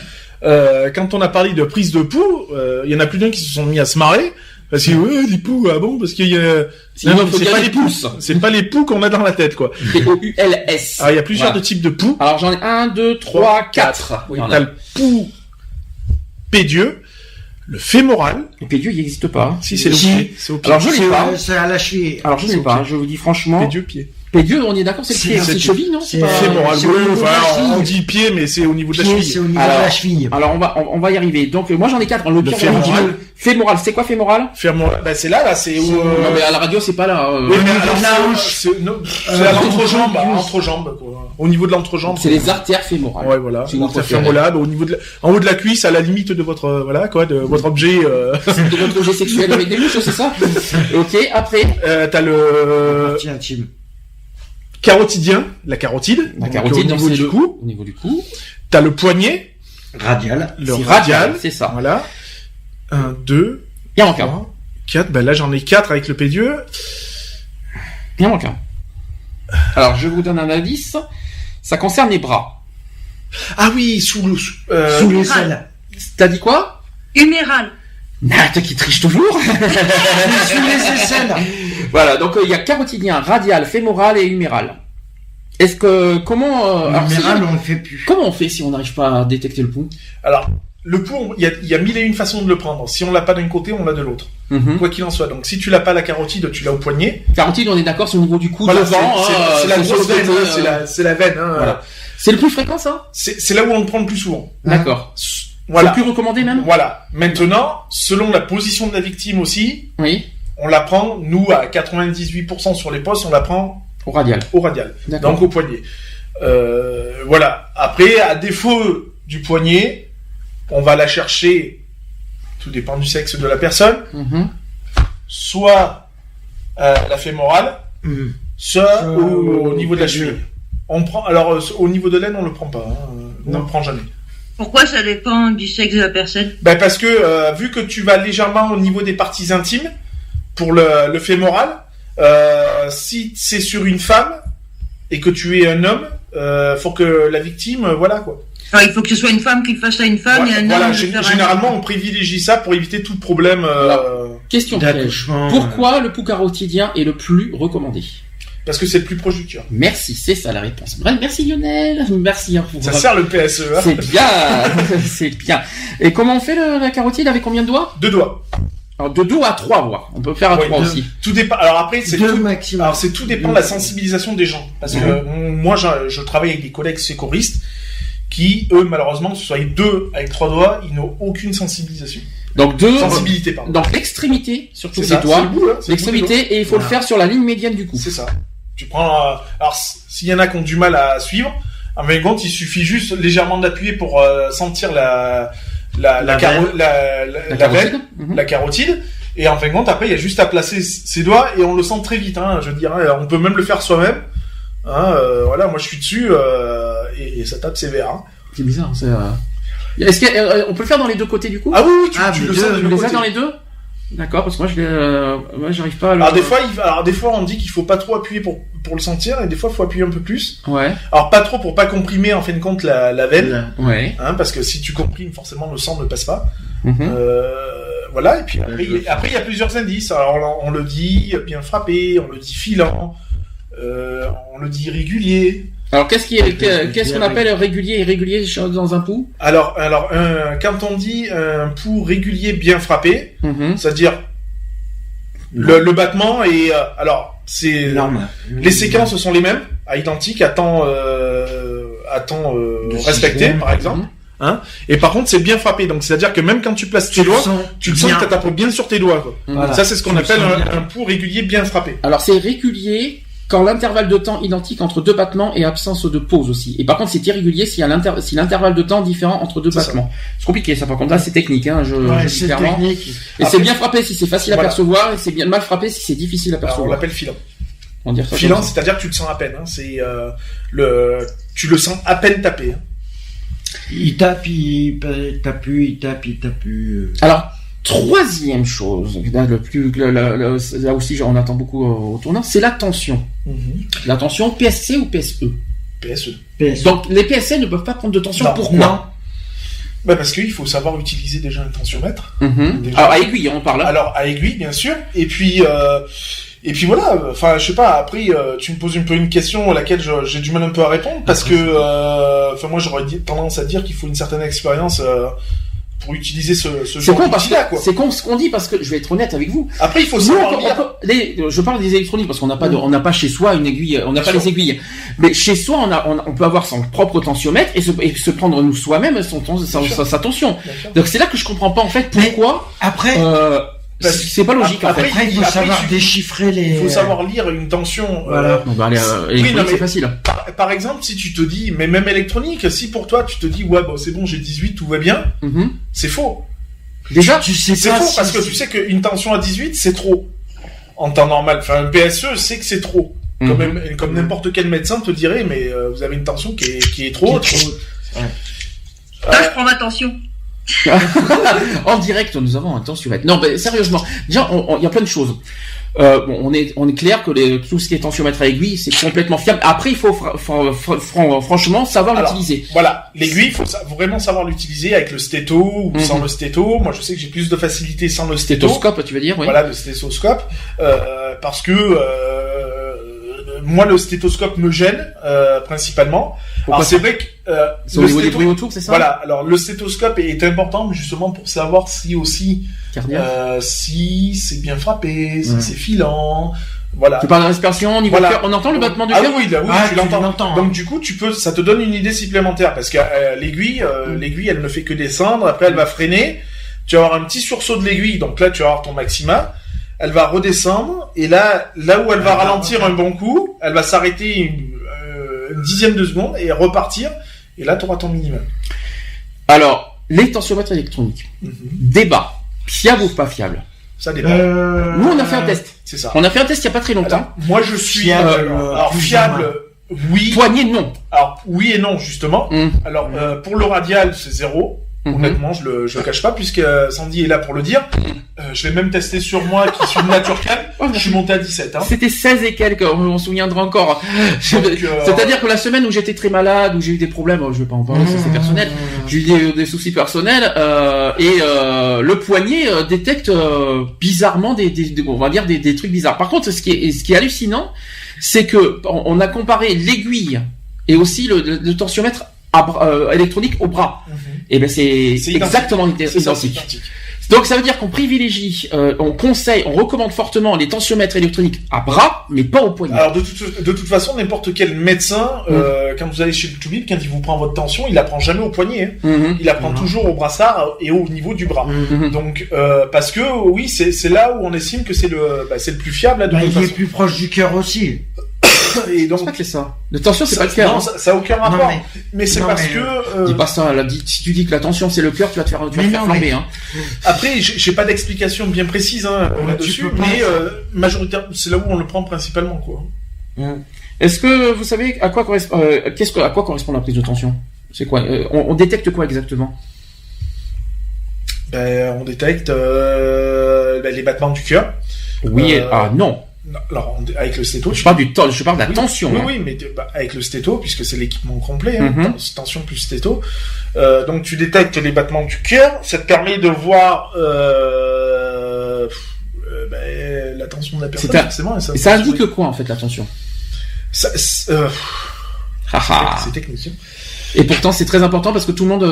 quand on a parlé de prise de pouls, il y en a plus d'un qui se sont mis à se marrer parce que ouais, les pouls, ah bon, parce qu'il y a c'est pas les pouces, c'est pas les pouls qu'on a dans la tête quoi. P-O-U-L-S. Alors il y a plusieurs de types de pouls. Alors j'en ai 1, 2, 3, 4. Oui, t'as le pouls pédieux. Le fémoral. Le pédieu, il n'existe pas. Si, c'est le pied. C'est au pied. Alors, je l'ai pas. C'est à la cheville. Alors, je l'ai pas. Je vous dis franchement. Pédieu, pied. Pédieu, on est d'accord, c'est le pied. C'est cheville, non? C'est fémoral. On dit pied, mais c'est au niveau de la cheville. C'est au niveau de la cheville. Alors, on va y arriver. Donc, moi, j'en ai 4. Le fémoral. Fémoral. C'est quoi, fémoral? Fémoral. Bah, c'est là, c'est où, Non, mais à la radio, c'est pas là. Oui, mais alors, c'est à l'entrejambe, l'entrejambe, quoi. Au niveau de l'entrejambe. C'est les artères fémorales. Ouais, voilà. C'est une artère fémorale, au niveau en haut de la cuisse, à la limite de votre, voilà, quoi, de votre objet, de votre objet sexuel avec des mouches, c'est ça? Ok, après. T'as le... intime. Carotidien, la carotide. La carotide, au niveau du cou. Au niveau du cou. T'as le poignet. Radial. Le radial. C'est ça. Voilà. 1, 2. Il y en manque un. 4. Ben là, j'en ai 4 avec le pédieu. Il y en manque un. Alors, je vous donne un indice. Ça concerne les bras. Ah oui, sous les selles. T'as dit quoi? Huméral. Toi qui triche toujours. Sous les aisselles. Voilà, donc il y a carotidien, radial, fémoral et huméral. Est-ce que comment huméral, on le fait plus. Comment on fait si on n'arrive pas à détecter le pouls? Alors, le pouls, il y a 1001 façons de le prendre. Si on l'a pas d'un côté, on l'a de l'autre. Mhm. Quoi qu'il en soit. Donc, si tu l'as pas la carotide, tu l'as au poignet. Carotide, on est d'accord, c'est au niveau du cou, Voilà, devant. c'est la grosse veine, veine, c'est la veine. Hein, voilà. C'est le plus fréquent, ça? C'est là où on le prend le plus souvent. D'accord. Voilà. C'est le plus recommandé, même? Voilà. Maintenant, selon la position de la victime aussi, Oui. on la prend, nous, à 98% sur les postes, on la prend Au radial. au radial. D'accord. Donc, au poignet. Voilà. Après, à défaut du poignet, on va la chercher, tout dépend du sexe de la personne, Mhm. soit la fémorale, soit au niveau de la cheville. On prend, alors, au niveau de l'aine, on le prend pas, hein. On le prend jamais. Pourquoi ça dépend du sexe de la personne? Ben parce que vu que tu vas légèrement au niveau des parties intimes pour le fémoral, si c'est sur une femme et que tu es un homme, faut que la victime, voilà quoi. Alors, il faut que ce soit une femme qui le fasse à une femme et un Voilà, homme. de faire un généralement homme. on privilégie ça pour éviter tout problème. Question piège. D'accouchement. Pourquoi le pouls carotidien est le plus recommandé? Parce que c'est le plus proche du cœur. Merci, c'est ça la réponse. Bref, merci Lionel. Merci. Hein, pour Ça sert le PSE. Hein. C'est bien. C'est bien. Et comment on fait la carotide avec combien de doigts? 2 doigts. Alors, de 2 à 3 voix. On peut faire à Oui, 3 deux. aussi. Tout dépend. Alors après, c'est Deux tout. maximum. Alors c'est tout dépend de la sensibilisation des gens. Parce que moi, je travaille avec des collègues sécuristes qui, eux, malheureusement, que ce soit 2 avec 3 doigts, ils n'ont aucune sensibilisation. Donc 2. Sensibilité, pardon. Donc l'extrémité, surtout C'est les ça, doigts. c'est le bout, hein, c'est le bout du L'extrémité, doigt. et il faut le faire sur la ligne médiane du cou. C'est ça. Tu prends. Alors, s'il y en a qui ont du mal à suivre, en fin de compte, il suffit juste légèrement d'appuyer pour sentir la carotide. veine, Mhm. la carotide. Et en fin de compte, après, il y a juste à placer ses doigts et on le sent très vite. Hein, je dirais, on peut même le faire soi-même. Hein, voilà, moi je suis dessus et ça tape sévère. Hein. C'est bizarre. Est-ce qu'on peut le faire dans les deux côtés du coup? Ah oui, tu mais le deux, sens Tu de les as côté. dans les deux? D'accord, parce que moi j'arrive pas à le... Alors des fois, on dit qu'il faut pas trop appuyer pour le sentir et des fois, il faut appuyer un peu plus. Ouais. Alors pas trop pour pas comprimer en fin de compte la veine. Ouais. Hein, parce que si tu comprimes, forcément le sang ne passe pas. Mhm. Voilà, et puis après il y a plusieurs indices. Alors on le dit bien frappé, on le dit filant, on le dit irrégulier. Alors qu'est-ce qu'on appelle régulier et irrégulier dans un pouls? Alors quand on dit un pouls régulier bien frappé, Mhm. c'est-à-dire le battement et alors c'est Normal. les séquences sont les mêmes, à identiques, à temps respecté sixième. par exemple. Hein, et par contre, c'est bien frappé. Donc, c'est-à-dire que même quand tu places tes doigts, tu le sens que tu tapes bien sur tes doigts. Quoi. Voilà. Ça, c'est ce qu'on Tu le appelle sens bien. un pouls régulier bien frappé. Alors c'est régulier quand l'intervalle de temps identique entre deux battements et absence de pause aussi. Et par contre c'est irrégulier si l'intervalle de temps différent entre deux C'est battements. C'est compliqué ça par contre. Là c'est technique. Hein, je Ouais, dis c'est clairement. technique. Et Après- c'est bien frappé si c'est facile à Voilà. percevoir et c'est bien mal frappé si c'est difficile à Alors, on percevoir. l'appelle filant. On dit ça Filant, comme ça. c'est-à-dire que tu le sens à peine. Hein. C'est tu le sens à peine taper. Hein. Il tape, il tape plus, il tape plus. Alors, troisième chose, là aussi on attend beaucoup au tournant, c'est la tension. La tension PSC ou PSE. PSE. PS. Donc les PSC ne peuvent pas prendre de tension. Non, Pourquoi? non. Bah parce qu'il faut savoir utiliser déjà un tensiomètre. Mhm. Déjà. Alors à aiguille, on parle. Alors à aiguille, bien sûr. Et puis voilà. Enfin, je sais pas. Après, tu me poses un peu une question à laquelle j'ai du mal un peu à répondre parce que, enfin, moi, j'aurais tendance à dire qu'il faut une certaine expérience pour utiliser ce C'est genre con parce d'outil-là, que quoi. c'est con ce qu'on dit parce que je vais être honnête avec vous. Après, il faut Nous, savoir lire. je parle des électroniques parce qu'on n'a pas on n'a pas chez soi une aiguille, on n'a Bien pas sûr. les aiguilles. Mais chez soi, on peut avoir son propre tensiomètre et se prendre nous soi-même sa tension. Bien sûr. Donc c'est là que je comprends pas en fait pourquoi. Après, C'est pas logique en fait. après, il faut après, savoir il déchiffrer les. Il faut savoir lire une tension. Voilà. On va aller Oui, électronique, non, mais- c'est facile. Par exemple, si tu te dis, mais même électronique, si pour toi tu te dis, ouais, bon, c'est bon, j'ai 18, tout va bien, Mhm. c'est faux. Déjà, tu sais C'est pas faux si- parce que tu sais qu'une tension à 18, c'est trop. En temps normal. Enfin, un PSE sait que c'est trop. Mhm. Comme n'importe quel médecin te dirait, mais vous avez une tension qui est trop haute. Là, je prends ma tension. en direct, nous avons un tensiomètre. Non, mais sérieusement, déjà, il y a plein de choses. Bon, on est clair que tout ce qui est tensiomètre à aiguille, c'est complètement fiable. Après, il faut franchement savoir Alors, l'utiliser. Voilà, l'aiguille, il faut vraiment savoir l'utiliser avec le stéto ou Mhm. sans le stéto. Moi, je sais que j'ai plus de facilité sans le stéto. Stéthoscope, tu veux dire, oui. Voilà, le stéthoscope. Parce que moi, le stéthoscope me gêne principalement. Pourquoi Alors, c'est vrai que C'est au niveau des bruits autour, c'est ça? Voilà. Alors le stéthoscope est important justement pour savoir si aussi si c'est bien frappé, si c'est filant. Voilà. Tu parles de respiration, au niveau du cœur. On entend le battement du cœur? Oui, tu l'entends. Donc du coup, ça te donne une idée supplémentaire parce que l'aiguille, elle ne fait que descendre. Après, elle va freiner. Tu vas avoir un petit sursaut de l'aiguille. Donc là, tu vas avoir ton maxima. Elle va redescendre et là où elle va ralentir un bon coup, elle va s'arrêter une dixième de seconde et repartir. Et là, tu auras ton minimum. Alors, les tensiomètres électroniques. Débat. Fiable ou pas fiable? Ça dépend. Nous, on a fait un test. C'est ça. On a fait un test il y a pas très longtemps. Alors, moi, je suis fiable. Oui. Poignée, non. Alors, oui et non, justement. Alors, pour le radial, c'est 0. Honnêtement, je le cache pas, puisque Sandy est là pour le dire. Je l'ai même testé sur moi, qui suis de nature calme. Je suis monté à 17. Hein. C'était 16 et quelques, on se souviendra encore. C'est-à-dire que la semaine où j'étais très malade, où j'ai eu des problèmes, je vais pas en parler, ça c'est personnel. J'ai eu des soucis personnels, et le poignet détecte bizarrement on va dire des trucs bizarres. Par contre, ce qui est hallucinant, c'est que on a comparé l'aiguille et aussi le tensiomètre électronique au bras. Et ben c'est exactement identique. Donc ça veut dire qu'on privilégie, on recommande fortement les tensiomètres électroniques à bras, mais pas au poignet. Alors de toute façon, n'importe quel médecin, quand vous allez chez le Toubib, quand il vous prend votre tension, il la prend jamais au poignet. Il la prend toujours au brassard et au niveau du bras. Donc parce que oui, c'est là où on estime que c'est le plus fiable. Il est plus proche du cœur aussi. Et donc, c'est pas que c'est ça. La tension, c'est pas le cœur. Non, ça a aucun rapport. Mais c'est parce que. Dis pas ça. Si tu dis que la tension c'est le cœur, tu vas te faire flamber. Hein. Après, j'ai pas d'explication bien précise là-dessus, mais majoritairement, c'est là où on le prend principalement, quoi. Est-ce que vous savez à quoi correspond la prise de tension? C'est quoi? On détecte quoi exactement? On détecte les battements du cœur. Oui. Non. Alors, avec le stéto, je parle de la tension. Oui, mais avec le stéto, puisque c'est l'équipement complet, tension plus stéto. Donc, tu détectes les battements du cœur. Ça te permet de voir la tension de la personne, forcément. Et ça indique quoi, en fait, la tension? C'est technique. Et pourtant, c'est très important parce que tout le monde,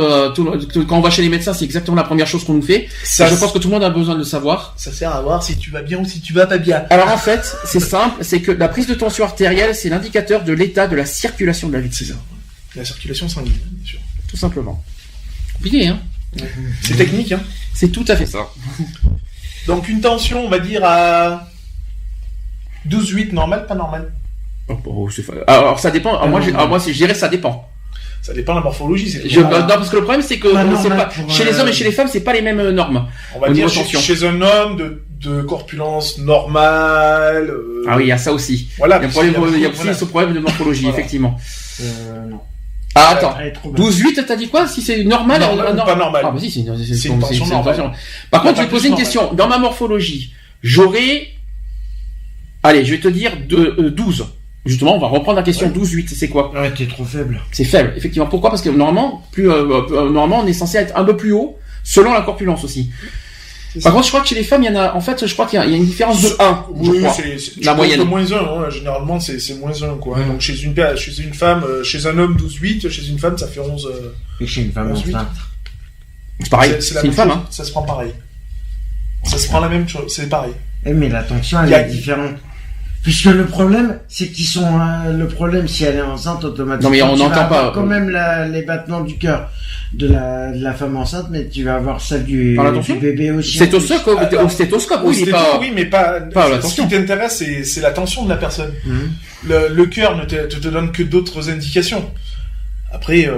quand on va chez les médecins, c'est exactement la première chose qu'on nous fait. Je pense que tout le monde a besoin de le savoir. Ça sert à voir si tu vas bien ou si tu vas pas bien. Alors en fait, c'est simple, c'est que la prise de tension artérielle, c'est l'indicateur de l'état de la circulation de la victime. La circulation sanguine, bien sûr. Tout simplement. Compliqué, hein? C'est technique, hein? C'est tout à fait ça. Donc une tension, on va dire à 12,8, normal, pas normal? Alors ça dépend. Moi, je dirais ça dépend. Ça dépend de la morphologie. Non, parce que le problème, c'est que chez les hommes et chez les femmes, c'est pas les mêmes normes. On va dire chez un homme de corpulence normale. Ah oui, il y a ça aussi. Voilà. Il y a aussi ce problème de morphologie, voilà. Effectivement. Non. Ah, attends. 12,8, t'as dit quoi? Si c'est normal, pas normal. Ah, bah si, c'est une tension normale. Par contre, je vais te poser une question. Dans ma morphologie, allez, je vais te dire 12. Justement, on va reprendre la question 12-8, c'est quoi? Ouais, t'es trop faible. C'est faible, effectivement. Pourquoi? Parce que normalement, normalement, on est censé être un peu plus haut, selon la corpulence aussi. Par contre, je crois que chez les femmes, il y en a, en fait, je crois qu'il y a une différence de 1. Oui, c'est la moyenne. moins 1, hein. Généralement, c'est moins 1, quoi. Donc, chez une femme, chez un homme, 12-8, chez une femme, ça fait 11. Et chez une femme, 11-8. C'est pareil, c'est une femme, hein. Ça se prend pareil. Ça se prend la même chose, c'est pareil. Mais la tension, elle est différente. Puisque le problème, c'est qu'ils sont le problème si elle est enceinte automatiquement. Non mais on n'entend pas. Quand même les battements du cœur de la femme enceinte, mais tu vas avoir celle du bébé aussi. Stéthoscope, oui, mais pas ce qui t'intéresse, c'est la tension de la personne. Le cœur ne te donne que d'autres indications. Après,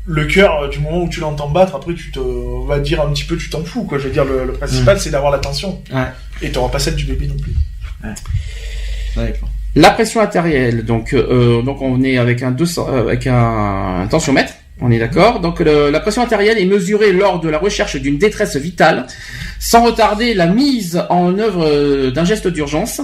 le cœur, du moment où tu l'entends battre, après on va dire un petit peu, tu t'en fous, quoi. Je veux dire, le principal, c'est d'avoir la tension. Ouais. Et t'auras pas celle du bébé non plus. Ouais. D'accord. La pression artérielle, donc on est avec un tensiomètre, on est d'accord. Donc la pression artérielle est mesurée lors de la recherche d'une détresse vitale, sans retarder la mise en œuvre d'un geste d'urgence.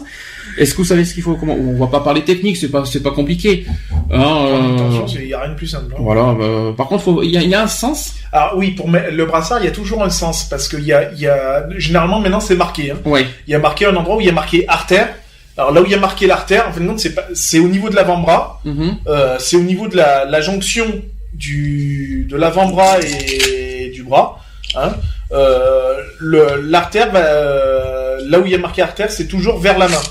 Est-ce que vous savez ce qu'il faut? On va pas parler technique, c'est pas compliqué. Attention, il y a rien de plus simple. Hein. Voilà. Par contre, il y a un sens. Ah oui, pour le brassard, il y a toujours un sens parce que il y a généralement maintenant c'est marqué. Hein. Ouais. Il y a marqué un endroit où il y a marqué artère. Alors là où il y a marqué l'artère, en fait, non, c'est au niveau de l'avant-bras. C'est au niveau de la jonction de l'avant-bras et du bras, hein, l'artère, là où il y a marqué artère, c'est toujours vers la main.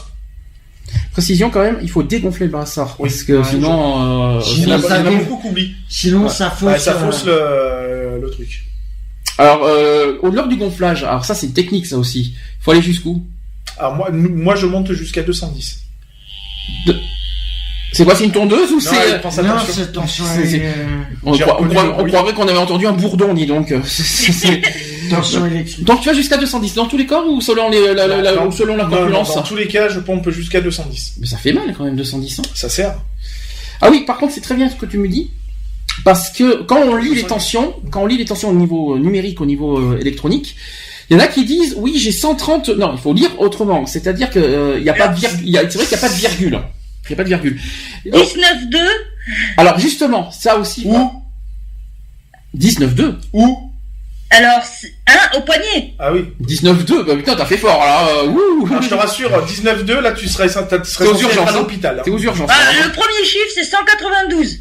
Précision quand même, il faut dégonfler le brassard, Oui. parce que sinon, Il y en a beaucoup qui oublient. Sinon, ça fausse. Ça fausse le truc. Alors, au-delà du gonflage, alors ça c'est une technique ça aussi. Il faut aller jusqu'où? Alors moi je monte jusqu'à 210. C'est quoi, c'est une tondeuse ou c'est... Non, cette tension On croirait qu'on avait entendu un bourdon, dis donc. tension électrique. Donc tu vas jusqu'à 210 dans tous les corps ou selon selon la corpulence? Non, dans tous les cas, je pompe jusqu'à 210. Mais ça fait mal quand même 210 ans. Ça sert. Ah oui, par contre c'est très bien ce que tu me dis, parce que quand on lit les tensions au niveau numérique, au niveau électronique, il y en a qui disent oui j'ai 130. Non, il faut lire autrement. C'est-à-dire que il y a pas de virgule. C'est vrai qu'il y a pas de virgule. Il y a pas de virgule. 19,2. Alors justement, ça aussi. Où 19,2. Où Alors, au poignet. Ah oui. 19,2. Bah putain, t'as fait fort là. Ouh. Je te rassure, 19,2 là, tu serais aux urgences, à l'hôpital. T'es aux urgences. Le premier chiffre, c'est 192.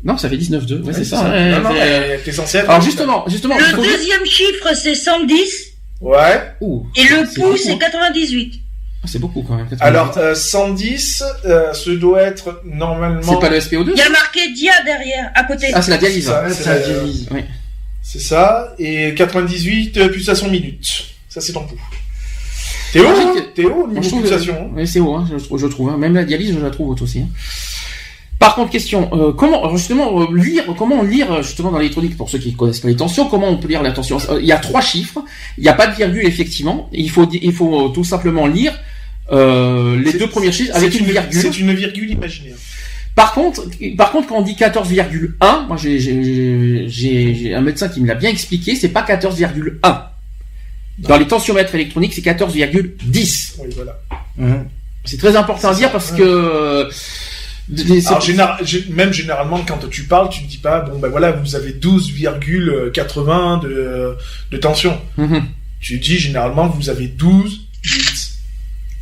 Non, ça fait 19,2. Ouais, c'est ça. Non, t'es censé être. Alors justement. Le deuxième chiffre, c'est 110. Ouais. Ouh. Et le pouce, c'est beaucoup. 98. C'est beaucoup quand même. 98. Alors 110, ce doit être normalement. C'est pas le SPO2. Il y a marqué dia derrière, à côté. Ah, c'est la dialyse. C'est la dialyse. Oui. C'est ça. Et 98 pulsations minutes. Ça c'est ton pouls. T'es haut, hein. T'es haut au niveau pulsation. Oui, c'est haut, hein, je trouve. Hein. Même la dialyse, je la trouve haute aussi. Hein. Par contre, question, comment lire justement dans l'électronique, pour ceux qui connaissent pas les tensions, comment on peut lire la tension? Il y a 3 chiffres, il n'y a pas de virgule effectivement, il faut tout simplement lire les 2 premiers chiffres avec une virgule. C'est une virgule imaginaire. Par contre, quand on dit 14,1, moi j'ai un médecin qui me l'a bien expliqué, c'est pas 14,1. Dans les tensiomètres électroniques, c'est 14,10. Oui, voilà. C'est très important à dire parce que alors, même généralement, quand tu parles, tu ne dis pas, bon, ben voilà, vous avez 12,80 de tension. Tu dis, généralement, vous avez 12,8.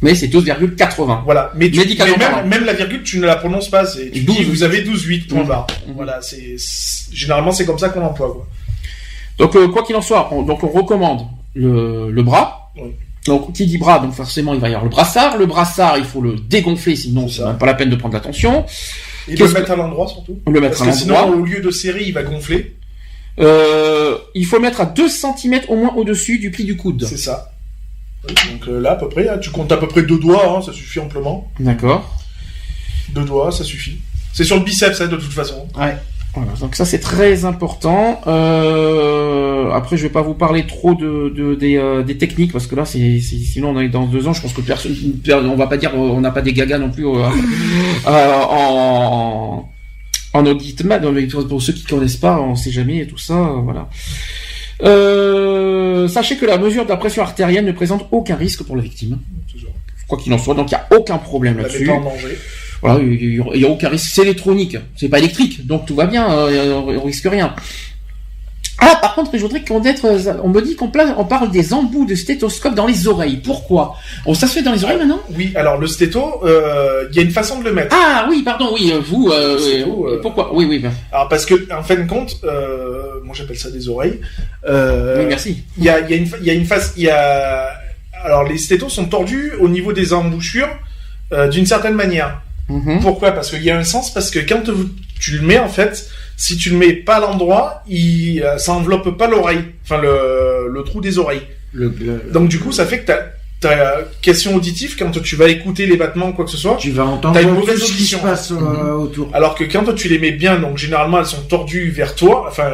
Mais c'est 12,80. Voilà. Mais médicalement même la virgule, tu ne la prononces pas. Tu dis, vous avez 12,8 points barre. Voilà, généralement, c'est comme ça qu'on l'emploie, quoi. Donc, quoi qu'il en soit, on recommande le bras. Oui. Donc, qui dit bras, donc forcément, il va y avoir le brassard. Le brassard, il faut le dégonfler, sinon c'est même pas la peine de prendre la tension. Et le mettre à l'endroit, surtout. Le mettre à l'endroit. Sinon, au lieu de serrer, il va gonfler. Il faut le mettre à 2 cm au moins au-dessus du pli du coude. C'est ça. Donc là, à peu près, hein, tu comptes à peu près 2 doigts, hein, ça suffit amplement. D'accord. 2 doigts, ça suffit. C'est sur le biceps, ça, de toute façon. Ouais. Voilà, donc ça c'est très important. Après, je vais pas vous parler trop des techniques parce que là, sinon on est dans 2 ans. Je pense que personne, on va pas dire, on n'a pas des gagas non plus en audimat. Pour ceux qui connaissent pas, on sait jamais et tout ça. Voilà. Sachez que la mesure de la pression artérielle ne présente aucun risque pour la victime. Quoi qu'il en soit, donc il y a aucun problème là-dessus. Pas en danger. Voilà, il y a aucun risque. C'est électronique, c'est pas électrique, donc tout va bien, on risque rien. Ah, par contre, je voudrais on me dit qu'on parle des embouts de stéthoscope dans les oreilles. Pourquoi? Ça se fait dans les oreilles maintenant? Oui, alors le stéto, il y a une façon de le mettre. Ah oui, pardon, oui, vous, pourquoi? Oui. Ben. Alors parce que, en fin de compte, moi j'appelle ça des oreilles. Oui, merci. Alors les stétos sont tordus au niveau des embouchures d'une certaine manière. Pourquoi? Parce qu'il y a un sens, parce que quand tu le mets, en fait, si tu le mets pas à l'endroit, ça enveloppe pas l'oreille, enfin le trou des oreilles. Donc du coup, ça fait que ta question auditive, quand tu vas écouter les battements, quoi que ce soit, tu vas entendre t'as une mauvaise tout ce qui se audition. passe autour. Alors que quand tu les mets bien, donc généralement elles sont tordues vers toi, enfin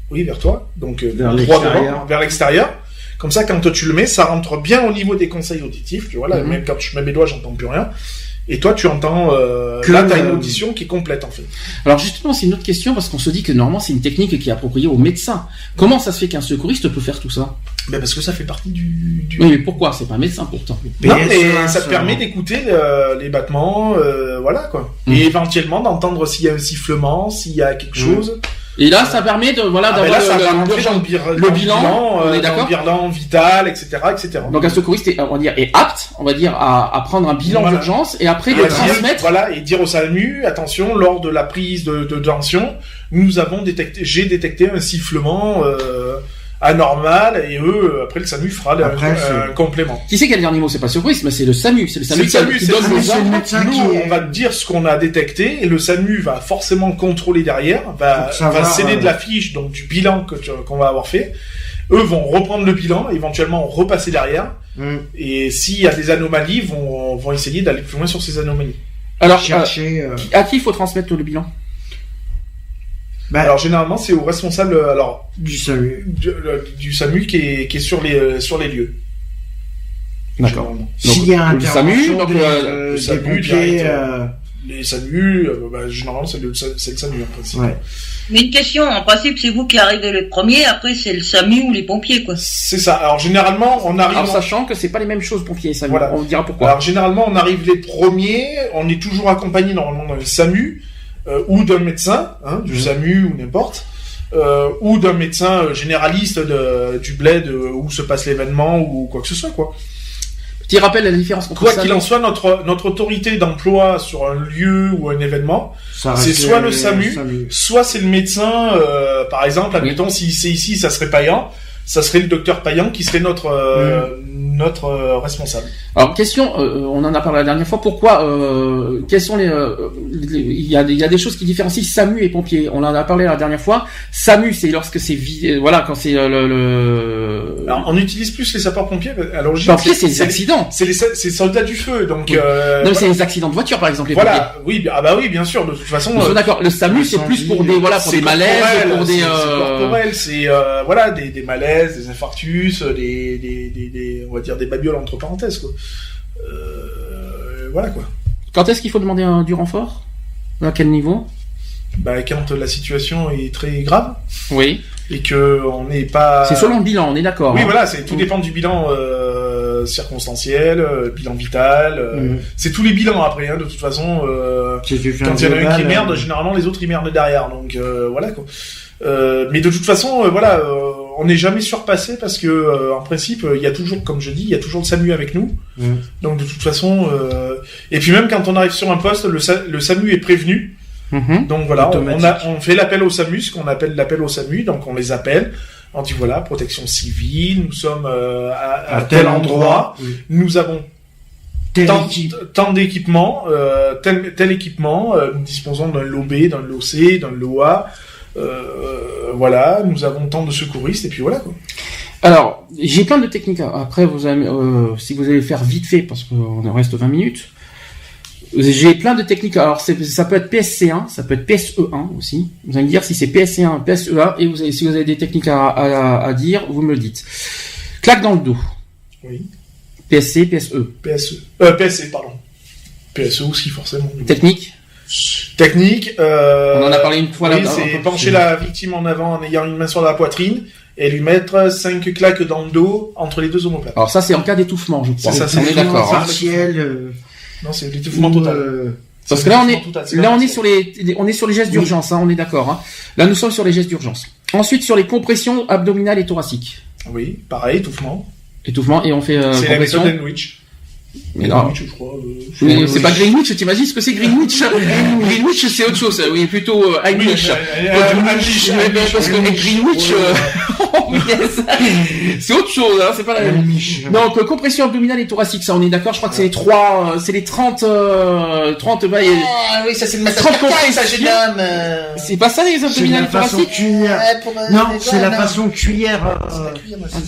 oui, vers toi, donc vers l'extérieur. Comme ça, quand tu le mets, ça rentre bien au niveau des conseils auditifs. Tu vois, là, même quand je mets mes doigts, j'entends plus rien. Et toi, tu entends... là, t'as une audition qui est complète, en fait. Alors justement, c'est une autre question, parce qu'on se dit que normalement, c'est une technique qui est appropriée aux médecins. Comment ça se fait qu'un secouriste peut faire tout ça? Ben parce que ça fait partie Oui, mais pourquoi? C'est pas un médecin, pourtant. Non, mais ça te permet d'écouter les battements, voilà, quoi. Et éventuellement, d'entendre s'il y a un sifflement, s'il y a quelque chose... Et là, ça permet d'avoir le bilan, on est d'accord, le bilan vital, etc., etc. Donc un secouriste est apte, on va dire, à prendre un bilan d'urgence et après le transmettre. Voilà, et dire au SAMU, attention, lors de la prise de tension, j'ai détecté un sifflement anormal, et eux, après le SAMU fera un complément. Qui c'est qui a le dernier mot? C'est pas le secouriste, mais c'est le SAMU. C'est le SAMU qui donne les ordres. Nous, on va dire ce qu'on a détecté, et le SAMU va forcément contrôler derrière, va sceller de la fiche, donc du bilan qu'on va avoir fait. Eux vont reprendre le bilan, éventuellement repasser derrière, et s'il y a des anomalies, vont essayer d'aller plus loin sur ces anomalies. Alors, à qui il faut transmettre le bilan? Alors généralement c'est au responsable du SAMU qui est sur les lieux. D'accord. S'il y a un SAMU, donc le SAMU, les SAMU, généralement c'est le SAMU en principe. Ouais. Mais une question, en principe c'est vous qui arrivez le premier, après c'est le SAMU ou les pompiers quoi. C'est ça. Alors généralement on arrive. Alors sachant que c'est pas les mêmes choses pompiers et SAMU. Voilà. On dira pourquoi. Alors généralement on arrive les premiers, on est toujours accompagné normalement dans le SAMU. Ou d'un médecin, du SAMU ou n'importe, ou d'un médecin généraliste du bled où se passe l'événement ou quoi que ce soit, quoi. Petit rappel la différence entre quoi qu'il en soit, notre autorité d'emploi sur un lieu ou un événement, c'est soit le SAMU, soit c'est le médecin. Par exemple, admettons si c'est ici, ça serait Payan. Ça serait le docteur Payan qui serait notre responsable. Alors question, on en a parlé la dernière fois. Pourquoi quels sont il y a des choses qui différencient SAMU et pompiers. On en a parlé la dernière fois. SAMU c'est lorsque c'est quand c'est Alors on utilise plus les sapeurs-pompiers. À l'origine, pompiers c'est les accidents. C'est les soldats du feu. Donc non mais c'est les accidents de voiture par exemple. Les voilà. Pompiers. Oui, oui bien sûr. De toute façon. D'accord. Le SAMU c'est plus pour des malaises, pour des. C'est corporel. C'est des malaises, des infarctus, on va dire des babioles entre parenthèses quoi. Voilà quoi. Quand est-ce qu'il faut demander du renfort? À quel niveau? Quand la situation est très grave. Oui. Et que on n'est pas. C'est selon le bilan, on est d'accord. Oui, voilà, tout dépend du bilan circonstanciel, bilan vital. C'est tous les bilans après, de toute façon. Quand il y en a un qui merde, généralement les autres ils merdent derrière. Donc voilà quoi. Mais de toute façon, on n'est jamais surpassé parce que en principe, il y a toujours, comme je dis, il y a toujours le SAMU avec nous. Donc de toute façon, et puis même quand on arrive sur un poste, le SAMU est prévenu. Donc voilà, on fait l'appel au SAMU, ce qu'on appelle l'appel au SAMU. Donc on les appelle, on dit voilà, protection civile, nous sommes à tel endroit, nous avons tant d'équipements, tel équipement, nous disposons d'un lot B, d'un lot C, d'un lot A. Voilà, nous avons tant de secouristes et puis voilà quoi. Alors, j'ai plein de techniques. Après, si vous allez faire vite fait parce qu'on reste 20 minutes, j'ai plein de techniques. Alors, ça peut être PSC1, ça peut être PSE1 aussi. Vous allez me dire si c'est PSC1, PSE1 et si vous avez des techniques à dire, vous me le dites. Claque dans le dos. Oui. PSC, PSE. PSC, pardon. PSE aussi forcément. Technique. On en a parlé une fois là. C'est pencher la victime en avant en ayant une main sur la poitrine et lui mettre 5 claques dans le dos entre les deux omoplates. Alors ça c'est en cas d'étouffement, je crois. C'est ça, on est d'accord. Non, c'est l'étouffement total. Parce que là on est sur les gestes d'urgence, on est d'accord. Là nous sommes sur les gestes d'urgence. Ensuite sur les compressions abdominales et thoraciques. Oui, pareil, étouffement et on fait c'est compression. La méthode Greenwich. Mais non, je crois. C'est pas Greenwich, t'imagines ce que c'est Greenwich? Greenwich, c'est autre chose, oui, plutôt English. Parce que Greenwich, c'est autre chose, c'est pas la même. Donc, compression abdominale et thoracique, ça, on est d'accord, je crois que c'est les 30, oui, ça c'est le massage cardiaque, ça, jeune homme. C'est pas ça, les abdominales et thoraciques? Non, c'est la façon cuillère.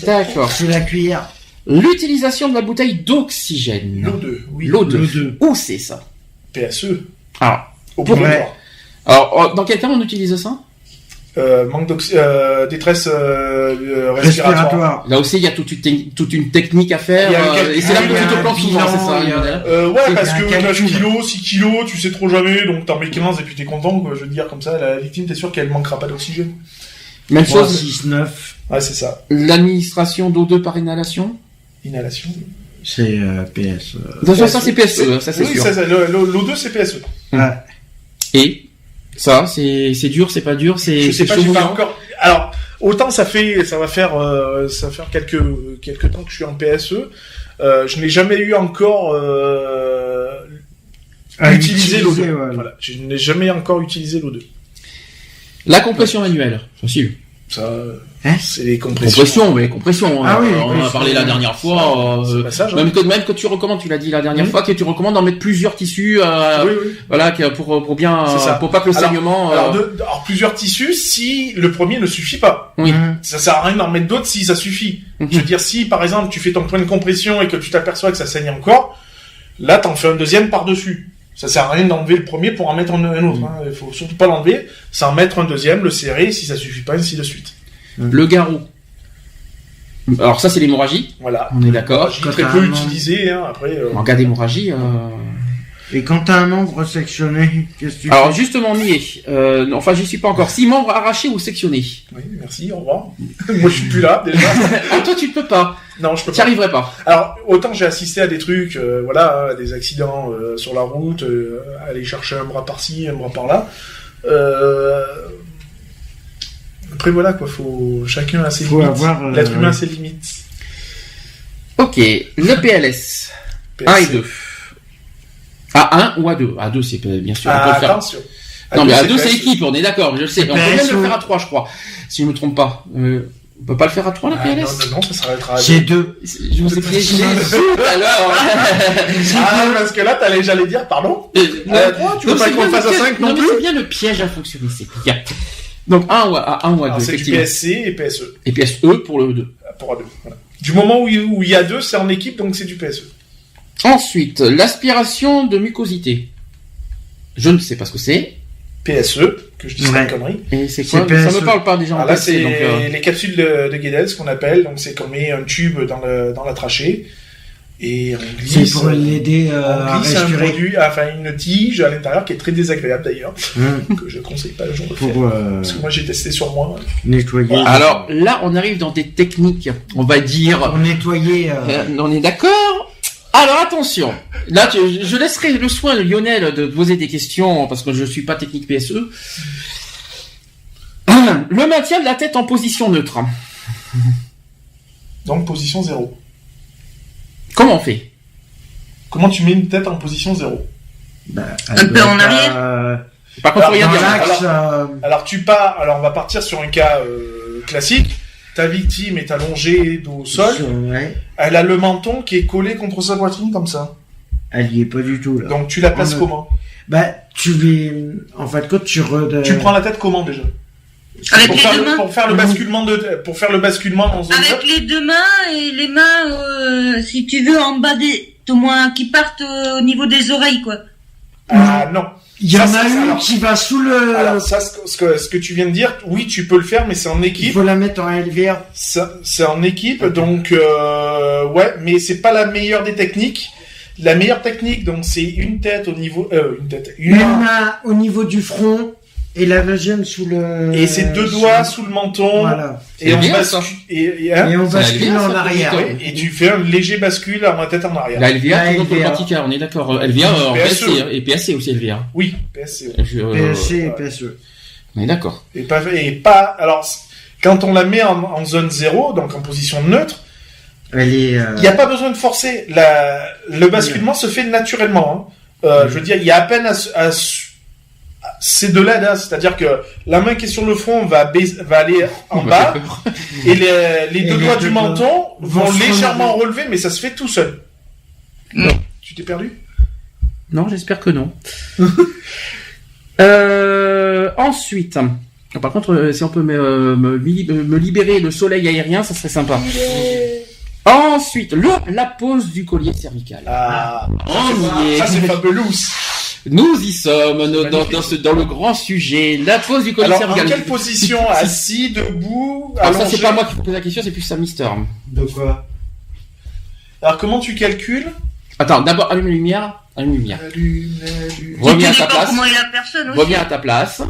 D'accord. C'est la cuillère. L'utilisation de la bouteille d'oxygène. L'O2, oui. L'O2. Où c'est ça? PSE. Alors, obligatoire. Alors, dans quel cas on utilise ça? Manque détresse respiratoire. Là aussi, il y a toute une technique à faire. Et c'est là que tu te plantes souvent, c'est ça. Ouais, parce que 9 kilos, 6 kilos, tu sais trop jamais, donc t'en mets 15 et puis t'es content, quoi. Je veux dire, comme ça, la victime, t'es sûr qu'elle manquera pas d'oxygène. Même chose. 6, 9. Ouais, c'est ça. L'administration d'O2 par inhalation. Inhalation. C'est PS. Ça c'est PSE, ça c'est sûr. Oui, l'O2 c'est PSE. Ouais. Et Ça, c'est dur, c'est pas dur, Je c'est sais pas, chaud j'ai pas bouillant. encore. Alors, autant ça va faire quelques temps que je suis en PSE. Je n'ai jamais eu encore utilisé l'O2. ouais. Voilà, je n'ai jamais encore utilisé l'O2. La compression manuelle, facile. Ça, Hein c'est les compressions. Compression. Ah oui, on en a parlé la dernière fois. C'est pas ça, genre. Même que tu recommandes, tu l'as dit la dernière fois, que tu recommandes d'en mettre plusieurs tissus. Oui. Voilà, pour bien, C'est ça. pour pas que le saignement. Alors, plusieurs tissus, si le premier ne suffit pas. Oui. Ça sert à rien d'en mettre d'autres si ça suffit. Je veux dire, si par exemple tu fais ton point de compression et que tu t'aperçois que ça saigne encore, là t'en fais un deuxième par-dessus. Ça sert à rien d'enlever le premier pour en mettre un autre. Hein. Il faut surtout pas l'enlever, c'est en mettre un deuxième, le serrer, si ça suffit pas, ainsi de suite. Le garrot. Alors ça c'est l'hémorragie. Voilà. On est d'accord. J'ai très peu utilisé, hein. Après. En cas d'hémorragie. Et quand t'as un membre sectionné, qu'est-ce que tu Alors fais? justement nié. Enfin j'y suis pas encore. Si membre arraché ou sectionné. Oui, merci, au revoir. Moi je suis plus là déjà. Ah toi tu ne peux pas. Non, je peux Tu pas. arriverais pas. Alors, autant j'ai assisté à des trucs, à des accidents sur la route, aller chercher un bras par-ci, un bras par-là. Après, voilà, quoi, chacun a ses Faut limites. avoir, L'être humain a ouais. ses limites. Ok. Le PLS. 1 et 2. À 1 ou à 2 À 2 c'est bien sûr. On peut le faire. Attention. Non mais à deux, 2 c'est équipe, on est d'accord, je le sais. On peut même le faire à 3 je crois. Si je me trompe pas. On peut pas le faire à 3 la PLS? Non, ça s'arrêtera à C'est 2. 2. Je me suis piégé tout à l'heure. Parce que là, j'allais dire, pardon. À 3, tu veux Non, pas c'est qu'on bien fasse à le piège. 5 non Non mais plus? c'est bien le piège à fonctionner, c'est bien. Donc à 1 ou à 2 Alors, c'est du effectivement. PSC et PSE. Et PSE pour le 2. Pour A2. Voilà. Du moment où il y a 2, c'est en équipe, donc c'est du PSE. Ensuite, l'aspiration de mucosité. Je ne sais pas ce que c'est. PSE, que je dis pas de conneries. Et c'est quoi? C'est Ça PSE. me parle pas déjà en Alors là, PSC, c'est donc, les capsules de Guedel, ce qu'on appelle. Donc, c'est qu'on met un tube dans la trachée et on glisse. C'est pour l'aider on à glisse un respirer. produit, une tige à l'intérieur qui est très désagréable d'ailleurs, que je conseille pas le jour de faire. Pour Parce que moi, j'ai testé sur moi. nettoyer. Alors là, on arrive dans des techniques, on va dire. Pour nettoyer. On est d'accord? Alors attention, là je laisserai le soin de Lionel de poser des questions parce que je suis pas technique PSE. Le maintien de la tête en position neutre. Donc, position 0. Comment on fait? Comment tu mets une tête en position 0? Un peu en arrière. Par contre, faut rien Dans dire. l'axe. Alors, on va partir sur un cas classique. Ta victime est allongée au sol. Ouais. Elle a le menton qui est collé contre sa poitrine comme ça. Elle y est pas du tout là. Donc, tu la places On a- comment? Tu lui. En fait, quand tu Tu prends la tête comment déjà? Avec Pour les faire, deux mains. pour faire le basculement dans zone Avec les deux mains et les mains, si tu veux, en bas au moins qui partent au niveau des oreilles, quoi. Ah non. Il y en Ça, a c'est- une alors- qui va sous le. Alors ça, ce que tu viens de dire, oui, tu peux le faire, mais c'est en Il équipe. faut la mettre en LVR. C'est en équipe, donc ouais, mais c'est pas la meilleure des techniques. La meilleure technique, donc c'est une tête au niveau, une Une main, main au niveau du front et la deuxième sous le. et ses deux doigts sous le menton. Voilà. Et C'est on bien, bascule. ça. Hein Et on Ça va bascule bien, en ça, arrière. pour Ouais, et tu fais un léger bascule en tête en arrière. La LVA, La tout contre le LVA. pratica, on est d'accord. LVA, en PSE. PSC, et PSC aussi LVA. Oui, PSC. PSC et ouais. PSE. On est d'accord. Et pas. Alors, quand on la met en zone 0, donc en position neutre, Elle est. il n'y a pas besoin de forcer. Le basculement se fait naturellement. Hein. Je veux dire, il y a à peine c'est de l'aide, hein. C'est-à-dire que la main qui est sur le front va aller en bas, et les deux doigts du menton vont légèrement relever, mais ça se fait tout seul. Tu t'es perdu? Non, j'espère que non. Ensuite, par contre, si on peut me libérer le soleil aérien, ça serait sympa. Ensuite, la pose du collier cervical. Ah, On y est. ça c'est fabuleux. Nous y sommes dans le grand sujet. La pose du collier Alors, en cervical. quelle position? Assis, debout, Alors ça, allongé? c'est pas moi qui pose la question, c'est plus ça, Mister. De quoi? Alors, comment tu calcules? Attends, d'abord, allume la lumière. Allume la lumière. Allume. Reviens à Tu ta sais pas place. comment est la personne aussi. Reviens à ta place.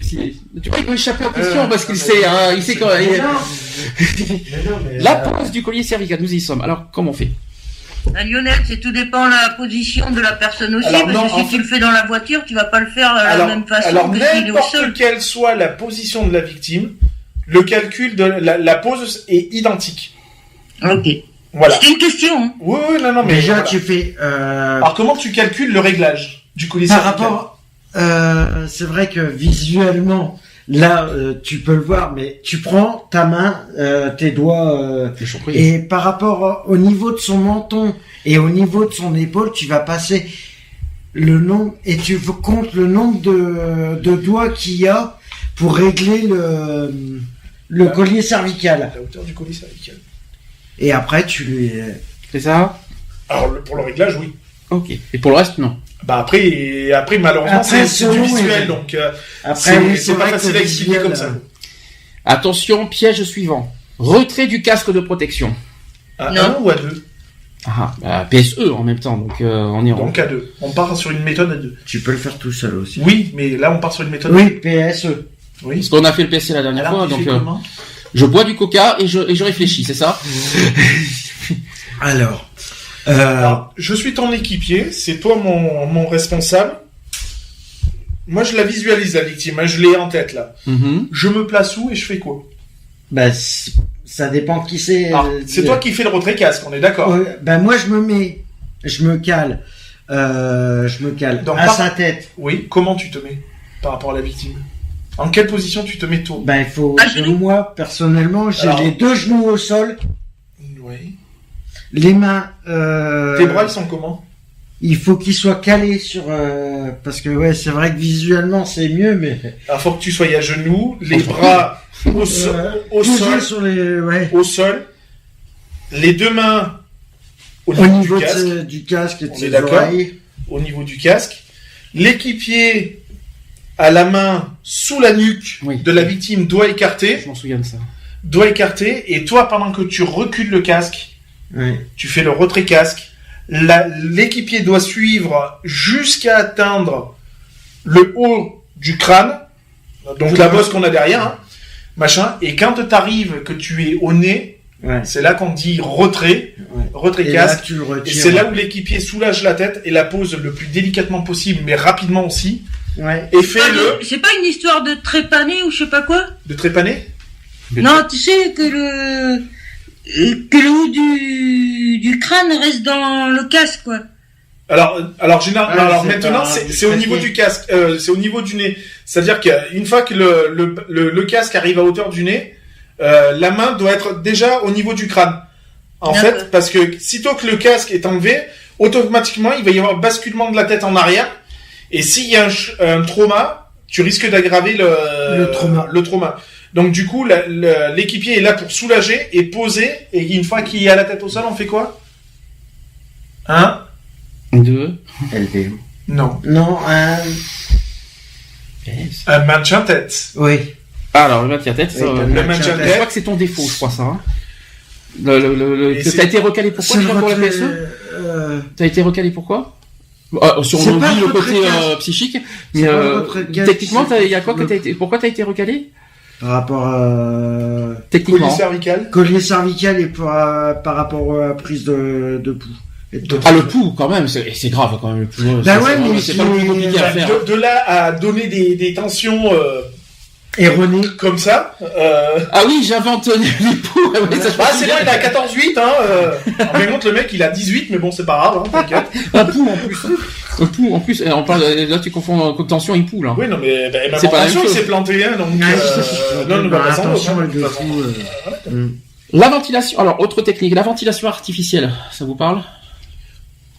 Tu peux échapper aux questions parce qu'il sait, hein, il sait quand. La pose du collier cervical, nous y sommes. Alors, comment on fait? Lionel, c'est tout dépend de la position de la personne aussi, Alors, parce non, que si tu le fais dans la voiture, tu vas pas le faire de la même façon alors que s'il est au sol. n'importe quelle soit la position de la victime, le calcul de la pose est identique. Ok. Voilà. C'est une question. Hein. Oui, non, mais Déjà, voilà. tu fais. Alors comment tu calcules le réglage du collier Par cervical? rapport, c'est vrai que visuellement, là, tu peux le voir, mais tu prends ta main, tes doigts, et par rapport au niveau de son menton et au niveau de son épaule, tu vas passer le nombre et tu comptes le nombre de doigts qu'il y a pour régler le collier cervical. La hauteur du collier cervical. Et après, tu lui. C'est ça? Alors pour le réglage, oui. Ok. Et pour le reste, non. Bah après malheureusement Après, c'est du selon, visuel, oui. donc Après, oui, c'est pas vrai que facile à expliquer visuel, comme ça. Attention, piège suivant. Retrait du casque de protection. À Non. 1 ou à 2? PSE en même temps, donc on est en... Donc à 2. On part sur une méthode à 2. Tu peux le faire tout seul aussi. Oui, mais là on part sur une méthode Oui, à 2. PSE. Oui. Parce qu'on a fait le PSC la dernière Alors, fois, tu donc fais comment je bois du coca et je réfléchis, c'est ça? Alors, Alors, je suis ton équipier, c'est toi mon responsable. Moi je la visualise la victime, hein, je l'ai en tête là. Mhm. Je me place où et je fais quoi? bah, ça dépend qui c'est. Alors, c'est toi qui fais le retrait casque, on est d'accord? Ben moi je me cale Donc, à sa tête. Oui, comment tu te mets par rapport à la victime? En quelle position tu te mets toi? Ben il faut. À genoux. Moi personnellement, j'ai Alors. les deux genoux au sol, Oui. les mains. Tes bras ils sont comment? Il faut qu'ils soient calés sur parce que ouais c'est vrai que visuellement c'est mieux mais. Alors faut que tu sois à genoux, les bras au sol, toujours sur les ouais. au sol, les deux mains au Au niveau niveau du casque, du casque et de On est ses d'accord. oreilles. au niveau du casque, l'équipier à la main sous la nuque Oui. de la victime doit écarter, Je m'en souviens de ça. et toi pendant que tu recules le casque, Ouais. tu fais le retrait casque, l'équipier doit suivre jusqu'à atteindre le haut du crâne, donc la bosse qu'on a derrière, hein, machin, et quand t'arrives que tu es au nez, Ouais. c'est là qu'on dit retrait, Ouais. retrait Et là casque, tu le et retires. c'est là où l'équipier soulage la tête et la pose le plus délicatement possible, mais rapidement aussi, Ouais. et fait le C'est pas une histoire de trépaner ou je sais pas quoi? de trépaner. Non, tu sais que le haut du crâne reste dans le casque, quoi. Alors généralement, Ouais, alors c'est maintenant pas c'est au du niveau papier. du casque, c'est au niveau du nez. C'est-à-dire qu'une fois que le casque arrive à hauteur du nez, la main doit être déjà au niveau du crâne. En D'accord. fait, parce que sitôt que le casque est enlevé, automatiquement il va y avoir basculement de la tête en arrière. Et s'il y a un trauma, tu risques d'aggraver le trauma. Donc du coup, l'équipier est là pour soulager et poser. Et une fois qu'il a la tête au sol, on fait quoi? 2. LV. Non. Non, Un maintien tête. oui. Alors, le maintien tête, ça, Oui, Le maintien je tête. crois que c'est ton défaut, je crois ça. Hein. Et T'as été recalé pourquoi déjà pour la PSE? T'as été recalé pourquoi? Si C'est on pas oublie le le côté retrait psychique, C'est mais pas le retrait casque, techniquement, c'est- il y a quoi que t'as été? Pourquoi t'as été recalé? Par rapport à Techniquement. Collier cervical. collier cervical et par rapport à prise de pouls. Et de- Ah, le pouls, quand même, c'est grave quand même le pouls. Bah C'est- ouais, mais c'est pas le plus compliqué à faire. De là à donner des tensions Erroné. comme ça. Ah oui, j'invente les pouls. Ouais, ça, je Ah me c'est bon, souviens. il a 14-8. En même temps, le mec il a 18, mais bon c'est pas grave, hein, t'inquiète. Un pouls en plus. Un pouls en plus. On parle, là tu confonds tension et pouls. Hein. Oui non mais même C'est pas la attention, même il chose. s'est planté, hein, donc non, ne Bah, va pas sans attention doute, hein, avec de le toute façon. pouls. La ventilation. Alors, autre technique, la ventilation artificielle. Ça vous parle?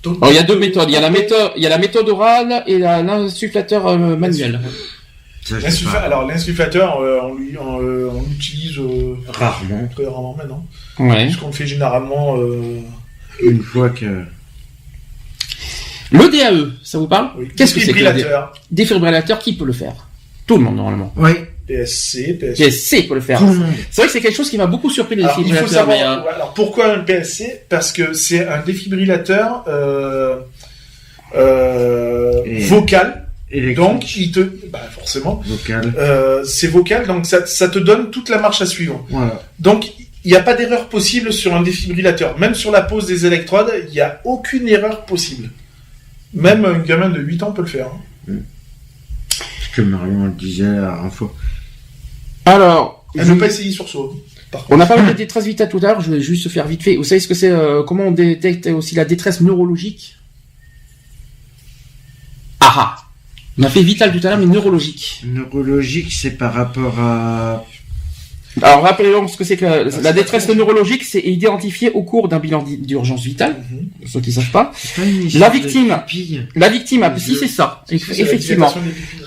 Donc, Alors, il y a deux méthodes. Il y a la méthode orale et l'insufflateur manuel. Ça, je sais pas. Alors l'insufflateur, on l'utilise Rarement. très rarement maintenant, Ouais. puisqu'on le fait généralement. Une fois que. Le DAE, ça vous parle? Oui. Qu'est-ce que c'est que le DAE? Défibrillateur, Défibrillateur, qui peut le faire? Tout le monde, normalement. Oui. PSC, PSC. PSC peut le faire. Tout le monde. C'est vrai que c'est quelque chose qui m'a beaucoup surpris, les Alors, il faut défibrillateurs. savoir. mais, Alors pourquoi un PSC? Parce que c'est un défibrillateur Et- vocal. Électrique. Donc il te, forcément, Vocal. c'est vocal, donc ça te donne toute la marche à suivre. Voilà. Donc il n'y a pas d'erreur possible sur un défibrillateur. Même sur la pose des électrodes, il n'y a aucune erreur possible. Même un gamin de 8 ans peut le faire. Ce que Marion le disait la dernière fois. Alors, Elle ne peut pas essayer sur soi. On a parlé de détresse vitale tout à l'heure, je vais juste faire vite fait. Vous savez ce que c'est, comment on détecte aussi la détresse neurologique? Ah! On a fait vital tout à l'heure, mais neurologique. Neurologique, c'est par rapport à... Alors, rappelez-vous ce que c'est que la détresse neurologique, c'est identifié au cours d'un bilan d'urgence vitale, pour ceux qui ne savent pas. La victime, si c'est ça, effectivement.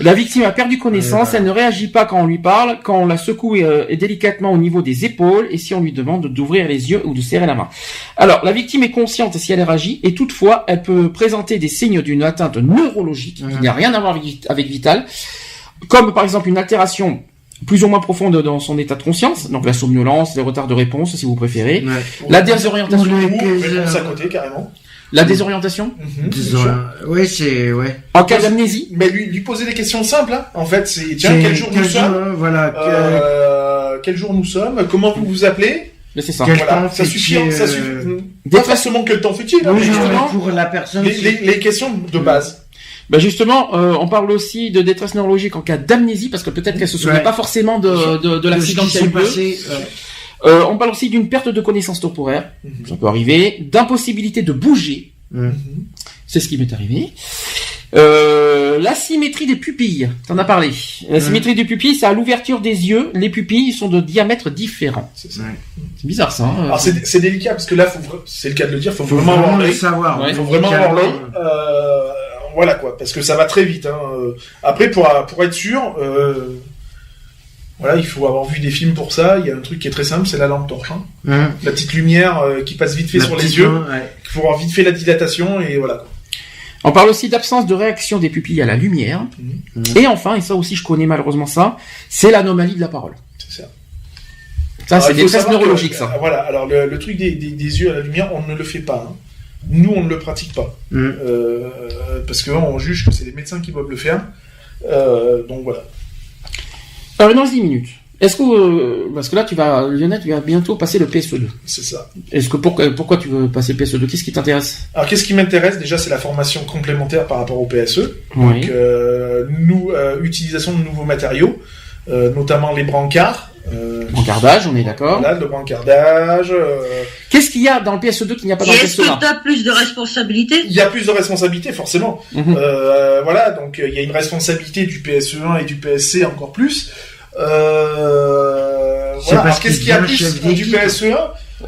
La victime a perdu connaissance, elle ne réagit pas quand on lui parle, quand on la secoue délicatement au niveau des épaules, et si on lui demande d'ouvrir les yeux ou de serrer la main. Alors, la victime est consciente si elle réagit, et toutefois, elle peut présenter des signes d'une atteinte neurologique, qui n'a rien à voir avec vital, comme par exemple une altération plus ou moins profonde dans son état de conscience, donc la somnolence, les retards de réponse, si vous préférez, la désorientation, réponse à côté carrément, la désorientation, oui c'est en cas d'amnésie, mais lui poser des questions simples, hein. En fait, c'est tiens quel jour nous sommes, quel jour nous sommes, comment vous vous appelez, mais c'est ça, voilà, ça suffit, ça suffit. Pas forcément quel temps fait-il, hein, justement pour la personne, les questions de base. Ben justement, on parle aussi de détresse neurologique en cas d'amnésie, parce que peut-être qu'elle se souvient pas forcément de l'accident qui a eu lieu. On parle aussi d'une perte de connaissance temporaire, ça peut arriver, d'impossibilité de bouger, c'est ce qui m'est arrivé. L'asymétrie des pupilles, t'en as parlé. L'asymétrie des pupilles, c'est à l'ouverture des yeux, les pupilles sont de diamètre différent. C'est bizarre ça. Hein. Alors c'est délicat, parce que là, c'est le cas de le dire, faut vraiment avoir l'œil. Faut vraiment avoir l'œil. Voilà quoi, parce que ça va très vite. Hein. Après, pour être sûr, voilà, il faut avoir vu des films pour ça. Il y a un truc qui est très simple, c'est la lampe torche. Hein. La petite lumière qui passe vite fait sur les yeux. Il faut avoir vite fait la dilatation et voilà. On parle aussi d'absence de réaction des pupilles à la lumière. Et enfin, et ça aussi je connais malheureusement ça, c'est l'anomalie de la parole. C'est ça. Ça, c'est des détresse neurologique, ça. Voilà, alors le truc des yeux à la lumière, on ne le fait pas. Hein. Nous, on ne le pratique pas. Parce qu'on juge que c'est les médecins qui doivent le faire. Donc voilà. Alors, dans 10 minutes. Est-ce que, parce que là, Lionel, tu vas bientôt passer le PSE2. C'est ça. Est-ce que, pourquoi tu veux passer le PSE2? Qu'est-ce qui t'intéresse? Alors, qu'est-ce qui m'intéresse? Déjà, c'est la formation complémentaire par rapport au PSE. Oui. Donc, utilisation de nouveaux matériaux, notamment les brancards. Brancardage, on est d'accord. Voilà, le brancardage. Qu'est-ce qu'il y a dans le PSE2 qu'il n'y a pas dans le PSE1? Est-ce que tu as plus de responsabilités? Il y a plus de responsabilités, forcément. Voilà, donc il y a une responsabilité du PSE1 et du PSC encore plus. Voilà. Alors, qu'est-ce qu'il y a plus du PSE1?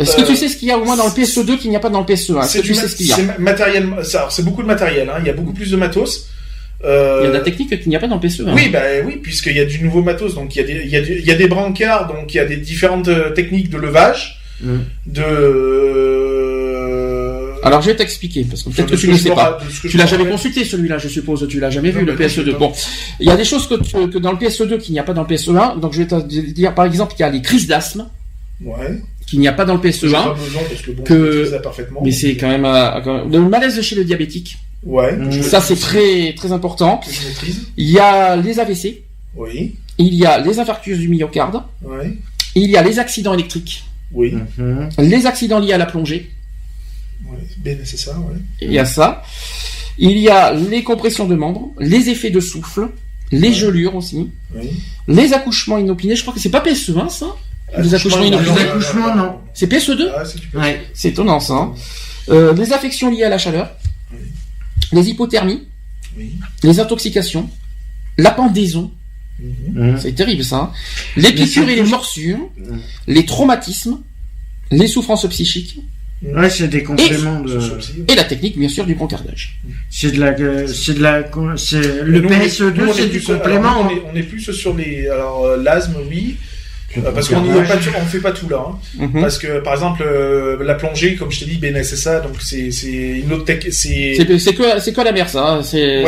Est-ce que tu sais ce qu'il y a au moins dans le PSE2 qu'il n'y a pas dans le PSE1? Est-ce que tu sais ce qu'il y a? C'est matériel, c'est beaucoup de matériel, hein. Il y a beaucoup plus de matos. Il y a de la technique qu'il n'y a pas dans le PSE1. Oui, puisqu'il y a du nouveau matos, donc il y a des brancards, donc il y a des différentes techniques de levage, Alors je vais t'expliquer, parce que peut-être que tu ne sais pas. Tu l'as jamais consulté celui-là, je suppose, tu l'as jamais vu le PSE2. Bon, il y a des choses que dans le PSE2 qu'il n'y a pas dans le PSE1, donc je vais te dire par exemple, il y a les crises d'asthme. Qu'il n'y a pas dans le PSE1. Pas besoin parce que bon, je ça parfaitement. Mais c'est quand même le malaise chez le diabétique. Ça c'est très très important. Il y a les AVC. Oui. Il y a les infarctus du myocarde. Oui. Il y a les accidents électriques. Oui. Les accidents liés à la plongée. Oui, c'est ça, ouais. Il y a ça. Il y a les compressions de membres, les effets de souffle, les gelures aussi. Oui. Les accouchements inopinés, je crois que c'est pas PSE1 ça. Les accouchements inopinés. Les accouchements non. C'est PSE2. C'est étonnant ça. Hein. Les affections liées à la chaleur. Les hypothermies, les intoxications, la pendaison, c'est terrible ça, hein. Les piqûres et les morsures, les traumatismes, les souffrances psychiques. C'est des compléments et la technique bien sûr du brancardage. Le PSE2 c'est du complément. On est plus sur l'asthme, oui. Parce qu'on ne fait pas tout là, hein. Parce que par exemple la plongée, comme je t'ai dit, BNSSA, donc c'est une autre technique, c'est que la mer ça, hein. C'est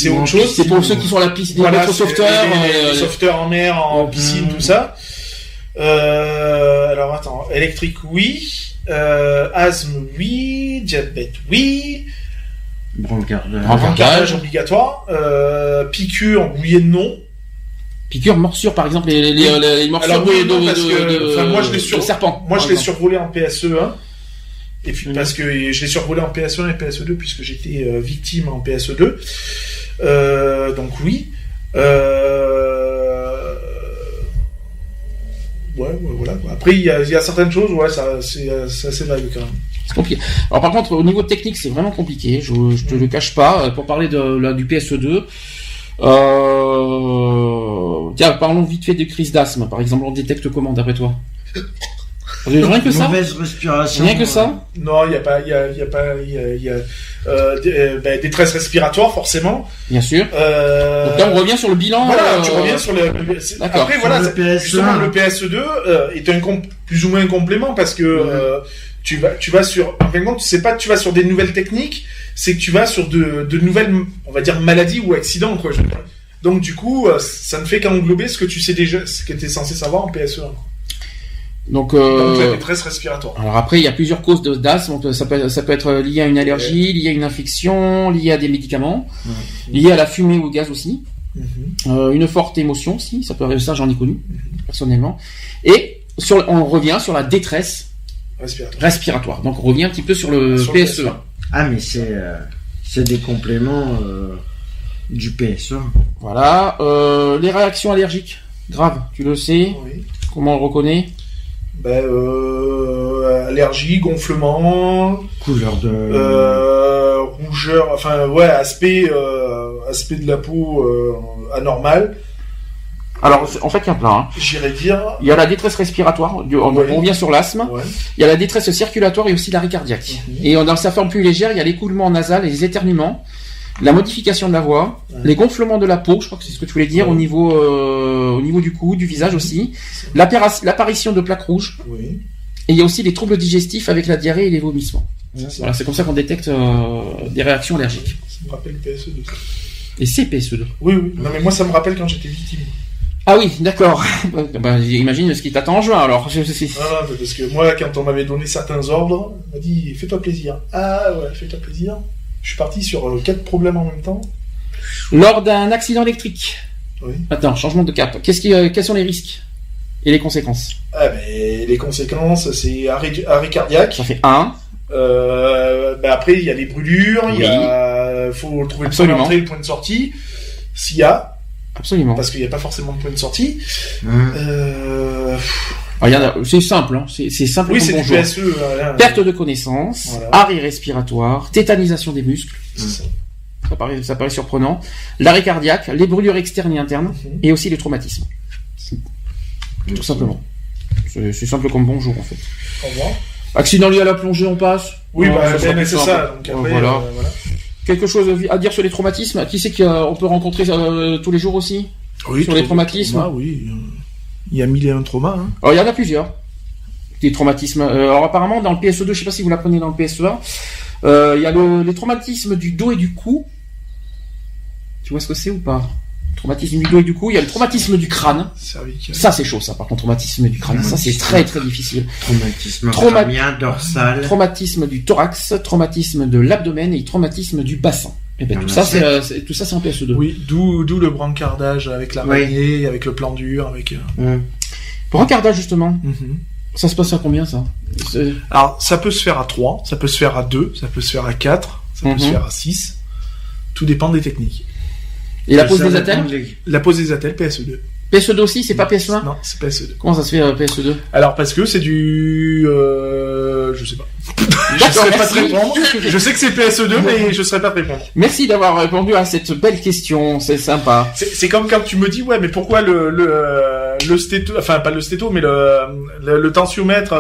autre chose. C'est pour ceux qui sont à la piscine, voilà, les sauveteurs, les sauveteurs en mer, en piscine, tout ça. Alors attends, électrique oui, asthme oui, diabète oui. Brancardage obligatoire, piqûre oui et non. Piqûre, morsure, par exemple, les morsures Alors, oui, non, parce que, moi, je l'ai de serpent. Moi, je l'ai survolé en PSE1. Et puis, parce que je l'ai survolé en PSE1 et PSE2, puisque j'étais victime en PSE2. Donc, oui. Ouais, voilà. Après, il y a certaines choses, ouais, c'est assez vague quand même. C'est compliqué. Alors, par contre, au niveau technique, c'est vraiment compliqué. Je te le cache pas. Pour parler du PSE2, tiens, parlons vite fait des crises d'asthme. Par exemple, on détecte comment, d'après toi? Rien que ça? Mauvaise respiration. Rien que ça? Non, il y a détresse respiratoire, forcément. Bien sûr. Donc là, on revient sur le bilan. Voilà, tu reviens sur le. D'accord. Après, voilà, justement, le PSE2 est plus ou moins un complément parce que tu vas sur. En fin de compte, c'est pas que tu vas sur des nouvelles techniques, c'est que tu vas sur de nouvelles, on va dire, maladies ou accidents, quoi. Donc du coup, ça ne fait qu'englober ce que tu sais déjà, ce que tu es censé savoir en PSE1. Donc la détresse respiratoire. Alors après, il y a plusieurs causes d'asthme. Ça peut être lié à une allergie, lié à une infection, lié à des médicaments, lié à la fumée ou au gaz aussi. Une forte émotion aussi, ça peut arriver, ça j'en ai connu personnellement. Et on revient sur la détresse respiratoire. Donc on revient un petit peu sur le PSE1. Ah mais c'est des compléments du PSE1. Voilà. Les réactions allergiques graves, tu le sais. Oui. Comment on le reconnaît? Allergie, gonflement, couleur de rougeur, enfin ouais, aspect de la peau anormal. Alors en fait il y a plein. Hein. J'irais dire. Il y a la détresse respiratoire, on revient sur l'asthme. Ouais. Il y a la détresse circulatoire et aussi l'arrêt cardiaque. Et dans sa forme plus légère, il y a l'écoulement nasal et les éternuements, la modification de la voix, les gonflements de la peau, je crois que c'est ce que tu voulais dire, au niveau du cou, du visage aussi, l'apparition de plaques rouges, et il y a aussi les troubles digestifs avec la diarrhée et les vomissements. Voilà, c'est comme ça qu'on détecte des réactions allergiques. Ça me rappelle le PSE2. Et c'est PSE2. Oui. Non mais moi ça me rappelle quand j'étais victime. Ah oui, d'accord. J'imagine ce qui t'attend en juin alors. Non, parce que moi quand on m'avait donné certains ordres, on m'a dit fais-toi plaisir. Ah ouais, fais-toi plaisir. Je suis parti sur 4 problèmes en même temps. Lors d'un accident électrique. Oui. Attends, changement de cap. Quels sont les risques et les conséquences? Les conséquences, c'est arrêt cardiaque. Ça fait 1. Après, il y a les brûlures, faut trouver le point d'entrée et le point de sortie. S'il y a. Absolument. Parce qu'il n'y a pas forcément de point de sortie. C'est simple, hein. C'est simple. Oui, comme c'est bonjour. du PSE. Perte de connaissance, arrêt respiratoire, tétanisation des muscles. Ça paraît surprenant. L'arrêt cardiaque, les brûlures externes et internes, et aussi les traumatismes. Tout simplement. C'est simple comme bonjour en fait. Au revoir. Accident lié à la plongée, on passe. Oui, c'est ça. Donc après, voilà. Quelque chose à dire sur les traumatismes? Qui c'est qu'on peut rencontrer tous les jours aussi? Oui, sur les traumatismes. Oui. Il y a 1001 traumas. Hein. Alors, il y en a plusieurs. Des traumatismes. Alors apparemment dans le PSE2, je sais pas si vous l'apprenez dans le PSE1, il y a les traumatismes du dos et du cou. Tu vois ce que c'est ou pas? Traumatisme du dos et du cou. Il y a le traumatisme du crâne. Cervical. Ça c'est chaud ça. Par contre, traumatisme du crâne, ça c'est très très difficile. Traumatisme crânien, dorsal. Traumatisme du thorax, traumatisme de l'abdomen et traumatisme du bassin. Et ben tout ça c'est un PSE2. Oui, d'où le brancardage avec l'araignée, avec le plan dur, avec. Brancardage justement. Ça se passe à combien ça? Alors ça peut se faire à 3, ça peut se faire à 2, ça peut se faire à 4, ça peut se faire à 6. Tout dépend des techniques. Et la pose des attelles? La pose des attelles, PSE2. PSE2 aussi, c'est pas PSE1? Non, c'est PSE2. Comment ça se fait PSE2? Alors parce que c'est du... je sais pas. Je saurais pas te répondre. Je sais que c'est PSE2, mais je saurais pas te répondre. Merci d'avoir répondu à cette belle question, c'est sympa. C'est comme quand tu me dis, ouais, mais pourquoi le stéto, enfin pas le stéto, mais le tensiomètre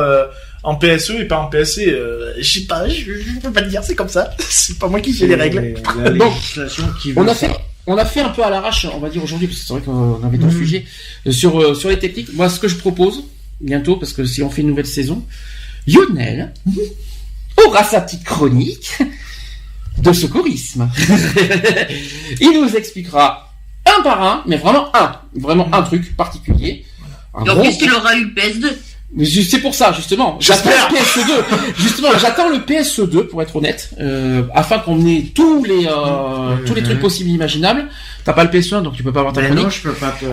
en PSE et pas en PSC, je sais pas, je peux pas te dire, c'est comme ça. C'est pas moi qui fais les règles. La législation qui veut on a fait un peu à l'arrache, on va dire aujourd'hui, parce que c'est vrai qu'on avait d'autres sujets, sur les techniques. Moi, ce que je propose, bientôt, parce que si on fait une nouvelle saison, Lionel aura sa petite chronique de secourisme. Il nous expliquera un par un, mais vraiment un truc particulier. Donc, puisqu'il aura eu le PS2. Mais c'est pour ça, justement. J'espère. J'attends le PSE2, pour être honnête, afin qu'on ait tous les trucs possibles et imaginables. T'as pas le PSE1, donc tu peux pas avoir ta chronique. Non, je peux pas te...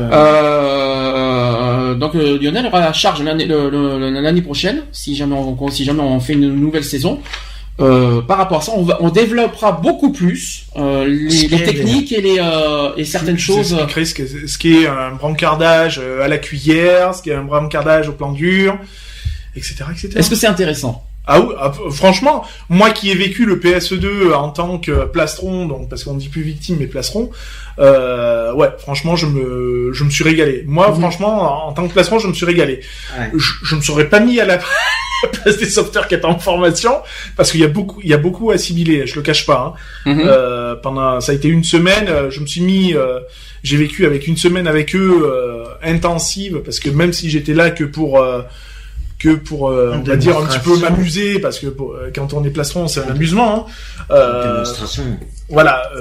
Donc Lionel aura la charge l'année prochaine, si jamais on fait une nouvelle saison. Par rapport à ça, on développera beaucoup plus les techniques et certaines choses. Ce qui est un brancardage à la cuillère, ce qui est un brancardage au plan dur, etc., etc. Est-ce que c'est intéressant? Ah oui, franchement, moi qui ai vécu le PSE2 en tant que plastron, donc parce qu'on dit plus victime mais plastron, ouais, franchement, je me suis régalé. Moi, franchement, en tant que plastron, je me suis régalé. Ouais. Je me serais pas mis à la place des sauveteurs qui étaient en formation, parce qu'il y a beaucoup assimilé, je le cache pas. Pendant, ça a été une semaine, je me suis mis, j'ai vécu avec une semaine avec eux intensive, parce que même si j'étais là que pour on va dire un petit peu m'amuser, parce que quand on est plastron, c'est un amusement. Démonstration. Voilà,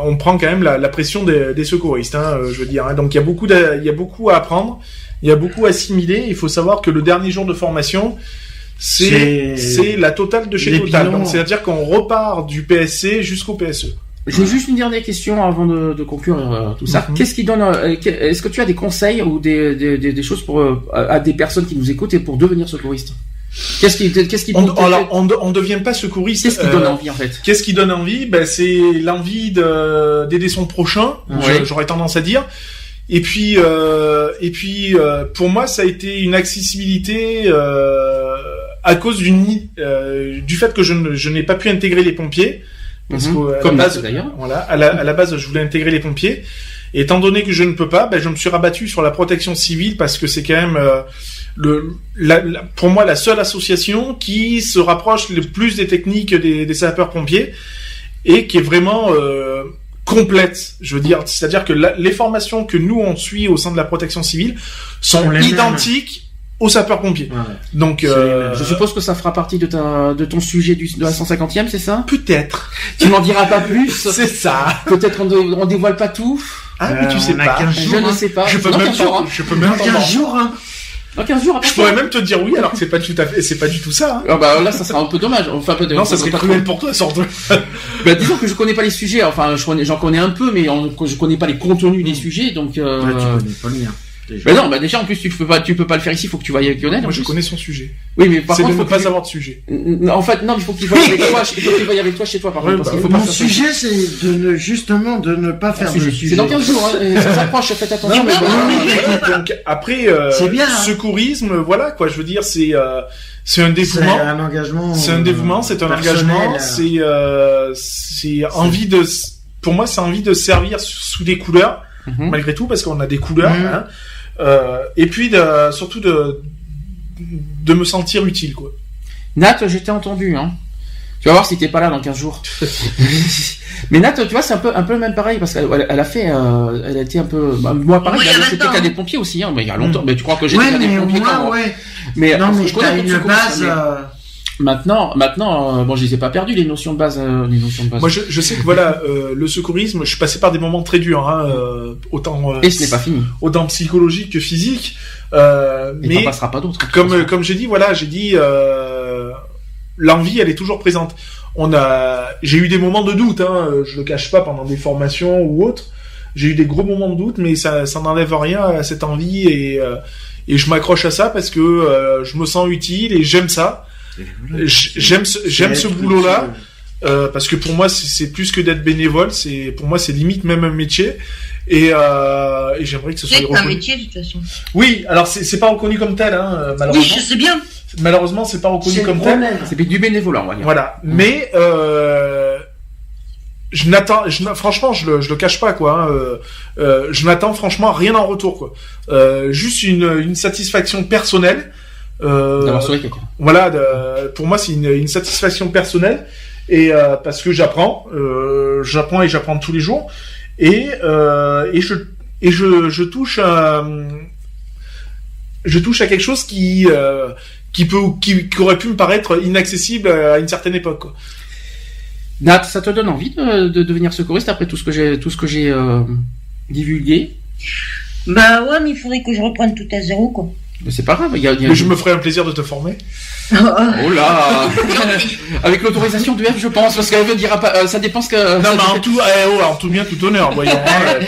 on prend quand même la pression des secouristes, je veux dire. Donc il y a beaucoup à apprendre, il y a beaucoup à assimiler. Il faut savoir que le dernier jour de formation, c'est la totale de chez Total. Donc c'est-à-dire qu'on repart du PSC jusqu'au PSE. J'ai juste une dernière question avant de conclure tout ça. Qu'est-ce qui donne est-ce que tu as des conseils ou des choses pour à des personnes qui nous écoutent et pour devenir secouriste? Qu'est-ce qui on devient pas secouriste. Qu'est-ce qui donne envie en fait? Qu'est-ce qui donne envie? Ben c'est l'envie d'aider son prochain. Ouais. J'aurais tendance à dire. Et puis pour moi ça a été une accessibilité à cause du fait que je n'ai pas pu intégrer les pompiers. Parce qu'à la base, voilà, à la base, je voulais intégrer les pompiers. Et étant donné que je ne peux pas, ben, je me suis rabattu sur la protection civile parce que c'est quand même pour moi la seule association qui se rapproche le plus des techniques des sapeurs-pompiers et qui est vraiment complète. Je veux dire, c'est-à-dire que les formations que nous on suit au sein de la protection civile sont identiques aux sapeurs-pompiers. Ouais. Donc, je suppose que ça fera partie de ton sujet de la 150e, c'est ça? Peut-être. Tu m'en diras pas plus. C'est ça. Peut-être on dévoile pas tout. Ah, mais tu sais pas. Je ne sais pas. Je peux même 15 jours, hein. Dans 15 jours, je pourrais même te dire oui, alors que c'est pas du tout ça. Hein. Ah bah là, ça sera un peu dommage. Enfin, non, ça serait cruel pour toi, surtout. Bah, disons que je connais pas les sujets. Enfin, j'en connais un peu, mais je connais pas les contenus des sujets, donc. Ouais, tu connais pas le mien. Mais non, bah déjà en plus tu peux pas le faire ici, il faut que tu veuilles avec Lionel. Moi je connais son sujet. Oui, mais par contre, il faut pas avoir de sujet. En fait, non, il faut qu'il veuille avec toi, avec toi chez toi par contre. Mon sujet c'est justement de ne pas faire de sujet. C'est dans 15 jours, hein, ça s'approche, faites attention. Donc après c'est bien, secourisme, voilà quoi, je veux dire c'est un dévouement. C'est un engagement. C'est un dévouement, c'est un engagement, c'est envie de pour moi c'est envie de servir sous des couleurs malgré tout parce qu'on a des couleurs hein. Et puis surtout de me sentir utile quoi. Nat, je t'ai entendu hein. Tu vas voir si t'es pas là dans 15 jours. Mais Nat, tu vois, c'est un peu le même pareil parce qu'elle a fait elle a été un peu moi pareil, j'étais cadet pompier aussi hein, mais il y a longtemps. Mais tu crois que j'étais cadet pompier quand Mais non, mais je connais une base Maintenant, bon, je les ai pas perdus les notions de base. Moi, je sais que voilà, le secourisme, je suis passé par des moments très durs, hein, autant. Et ce n'est pas fini. Autant psychologique que physique. Mais t'en passera pas d'autres. Comme j'ai dit, l'envie, elle est toujours présente. J'ai eu des moments de doute, hein, je le cache pas pendant des formations ou autres. J'ai eu des gros moments de doute, mais ça n'enlève rien à cette envie et je m'accroche à ça parce que je me sens utile et j'aime ça. J'aime ce boulot-là parce que pour moi c'est plus que d'être bénévole, pour moi c'est limite même un métier et j'aimerais que ce soit reconnu. C'est un métier de toute façon. Oui, alors c'est pas reconnu comme tel hein, malheureusement. Oui, je sais bien. Malheureusement, c'est pas reconnu comme tel. C'est du bénévolat, on va dire. Voilà, mais franchement, je le cache pas quoi. Je n'attends franchement rien en retour quoi. Juste une satisfaction personnelle. D'avoir sauvé quelqu'un. Voilà, pour moi c'est une satisfaction personnelle et parce que j'apprends et j'apprends tous les jours et je touche à quelque chose qui aurait pu me paraître inaccessible à une certaine époque quoi. Nat, ça te donne envie de devenir secouriste après tout ce que j'ai divulgué? Bah ouais, mais il faudrait que je reprenne tout à zéro quoi. Mais c'est pas grave. Mais je me ferai un plaisir de te former. Oh là. Avec l'autorisation du F, je pense, parce qu'elle ne dira pas. Ça dépend ce que. Non, mais en tout bien, tout honneur, voyons.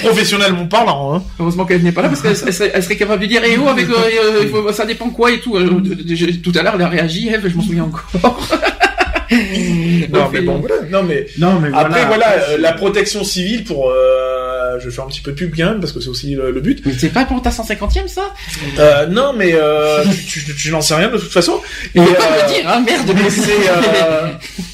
Professionnellement parlant. Hein. Heureusement qu'elle n'est pas là, parce qu'elle serait capable de dire avec. Ça dépend quoi et tout. Tout à l'heure, elle a réagi, F, je m'en souviens encore. Non, mais bon, voilà. Non, mais après, voilà, la protection civile pour. Je vais faire un petit peu de pub bien, parce que c'est aussi le but. Mais c'est pas pour ta 150e, ça? Non, mais tu n'en sais rien de toute façon. Et pas me dire, hein, merde. Mais c'est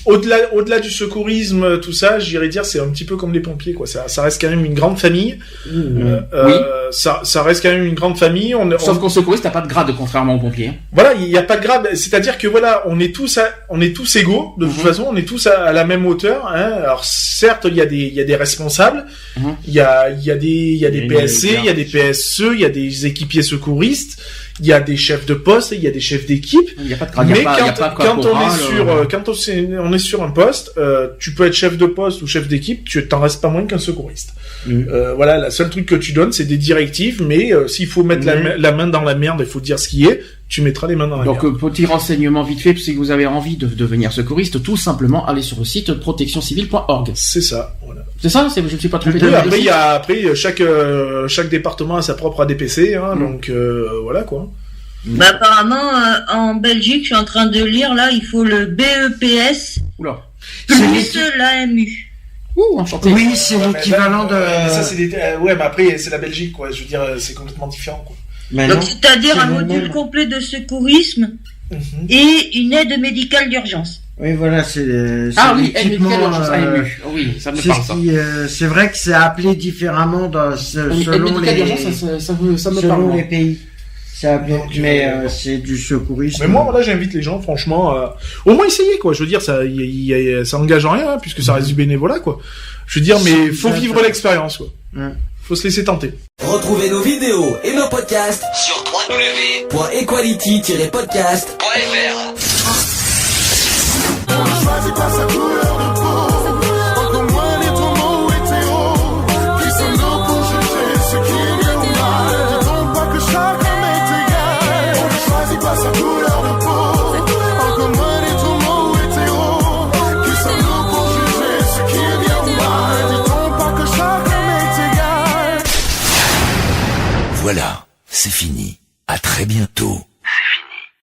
au-delà du secourisme, tout ça, j'irais dire, c'est un petit peu comme les pompiers, quoi. Ça reste quand même une grande famille. Oui. Ça reste quand même une grande famille. Sauf qu'au secouriste, t'as pas de grade, contrairement aux pompiers. Hein. Voilà, il y a pas de grade. C'est-à-dire que voilà, on est tous égaux. De toute façon, on est tous à la même hauteur. Hein. Alors certes, il y a des responsables. Il y a des PSC, il y a des PSE, il y a des équipiers secouristes, il y a des chefs de poste, il y a des chefs d'équipe. Il y a pas de grade. Mais quand on est sur un poste, tu peux être chef de poste ou chef d'équipe, tu t'en restes pas moins qu'un secouriste. Voilà, la seule truc que tu donnes, c'est des directives, mais s'il faut mettre la main dans la merde, il faut dire ce qui est, tu mettras les mains dans la merde. Donc, petit renseignement vite fait, si vous avez envie de devenir secouriste, tout simplement, allez sur le site protectioncivile.org. C'est ça, voilà. C'est ça, je ne suis pas trompé. Après, chaque département a sa propre ADPC, hein, donc voilà quoi. Bah apparemment, en Belgique, je suis en train de lire, là, il faut le BEPS Oula. plus l'AMU. Ouh, enchanté. Oui, c'est l'équivalent de... Ça, c'est ouais, mais après, c'est la Belgique, quoi. Je veux dire, c'est complètement différent, quoi. Mais Donc, non, c'est-à-dire un le module même. complet de secourisme et une aide médicale d'urgence. Oui, voilà, c'est l'équipement, AMU. Oui, ça me C'est parle, ça. c'est vrai que c'est appelé différemment selon médicale les d'urgence, ça me parle. selon moi. les pays. C'est appelé, Donc, mais c'est du secourisme. Mais moi, voilà, j'invite les gens, franchement, au moins essayer, quoi. Je veux dire, ça engage en rien, hein, puisque ça reste du bénévolat, quoi. Je veux dire, mais faut vivre l'expérience, quoi. Faut se laisser tenter. Retrouvez nos vidéos et nos podcasts Sur www.equality-podcast.fr. On ne choisit pas sa couleur de peau, encore moins les tourments hétéros. Qui sommes-nous pour juger ce qui est bien ou mal? Dit-on pas que chaque homme est égal? On ne choisit pas sa couleur de peau, encore moins les tourments hétéros. Qui sommes-nous pour juger ce qui est bien ou mal? Dit-on pas que chaque homme est égal? Voilà, c'est fini. À très bientôt.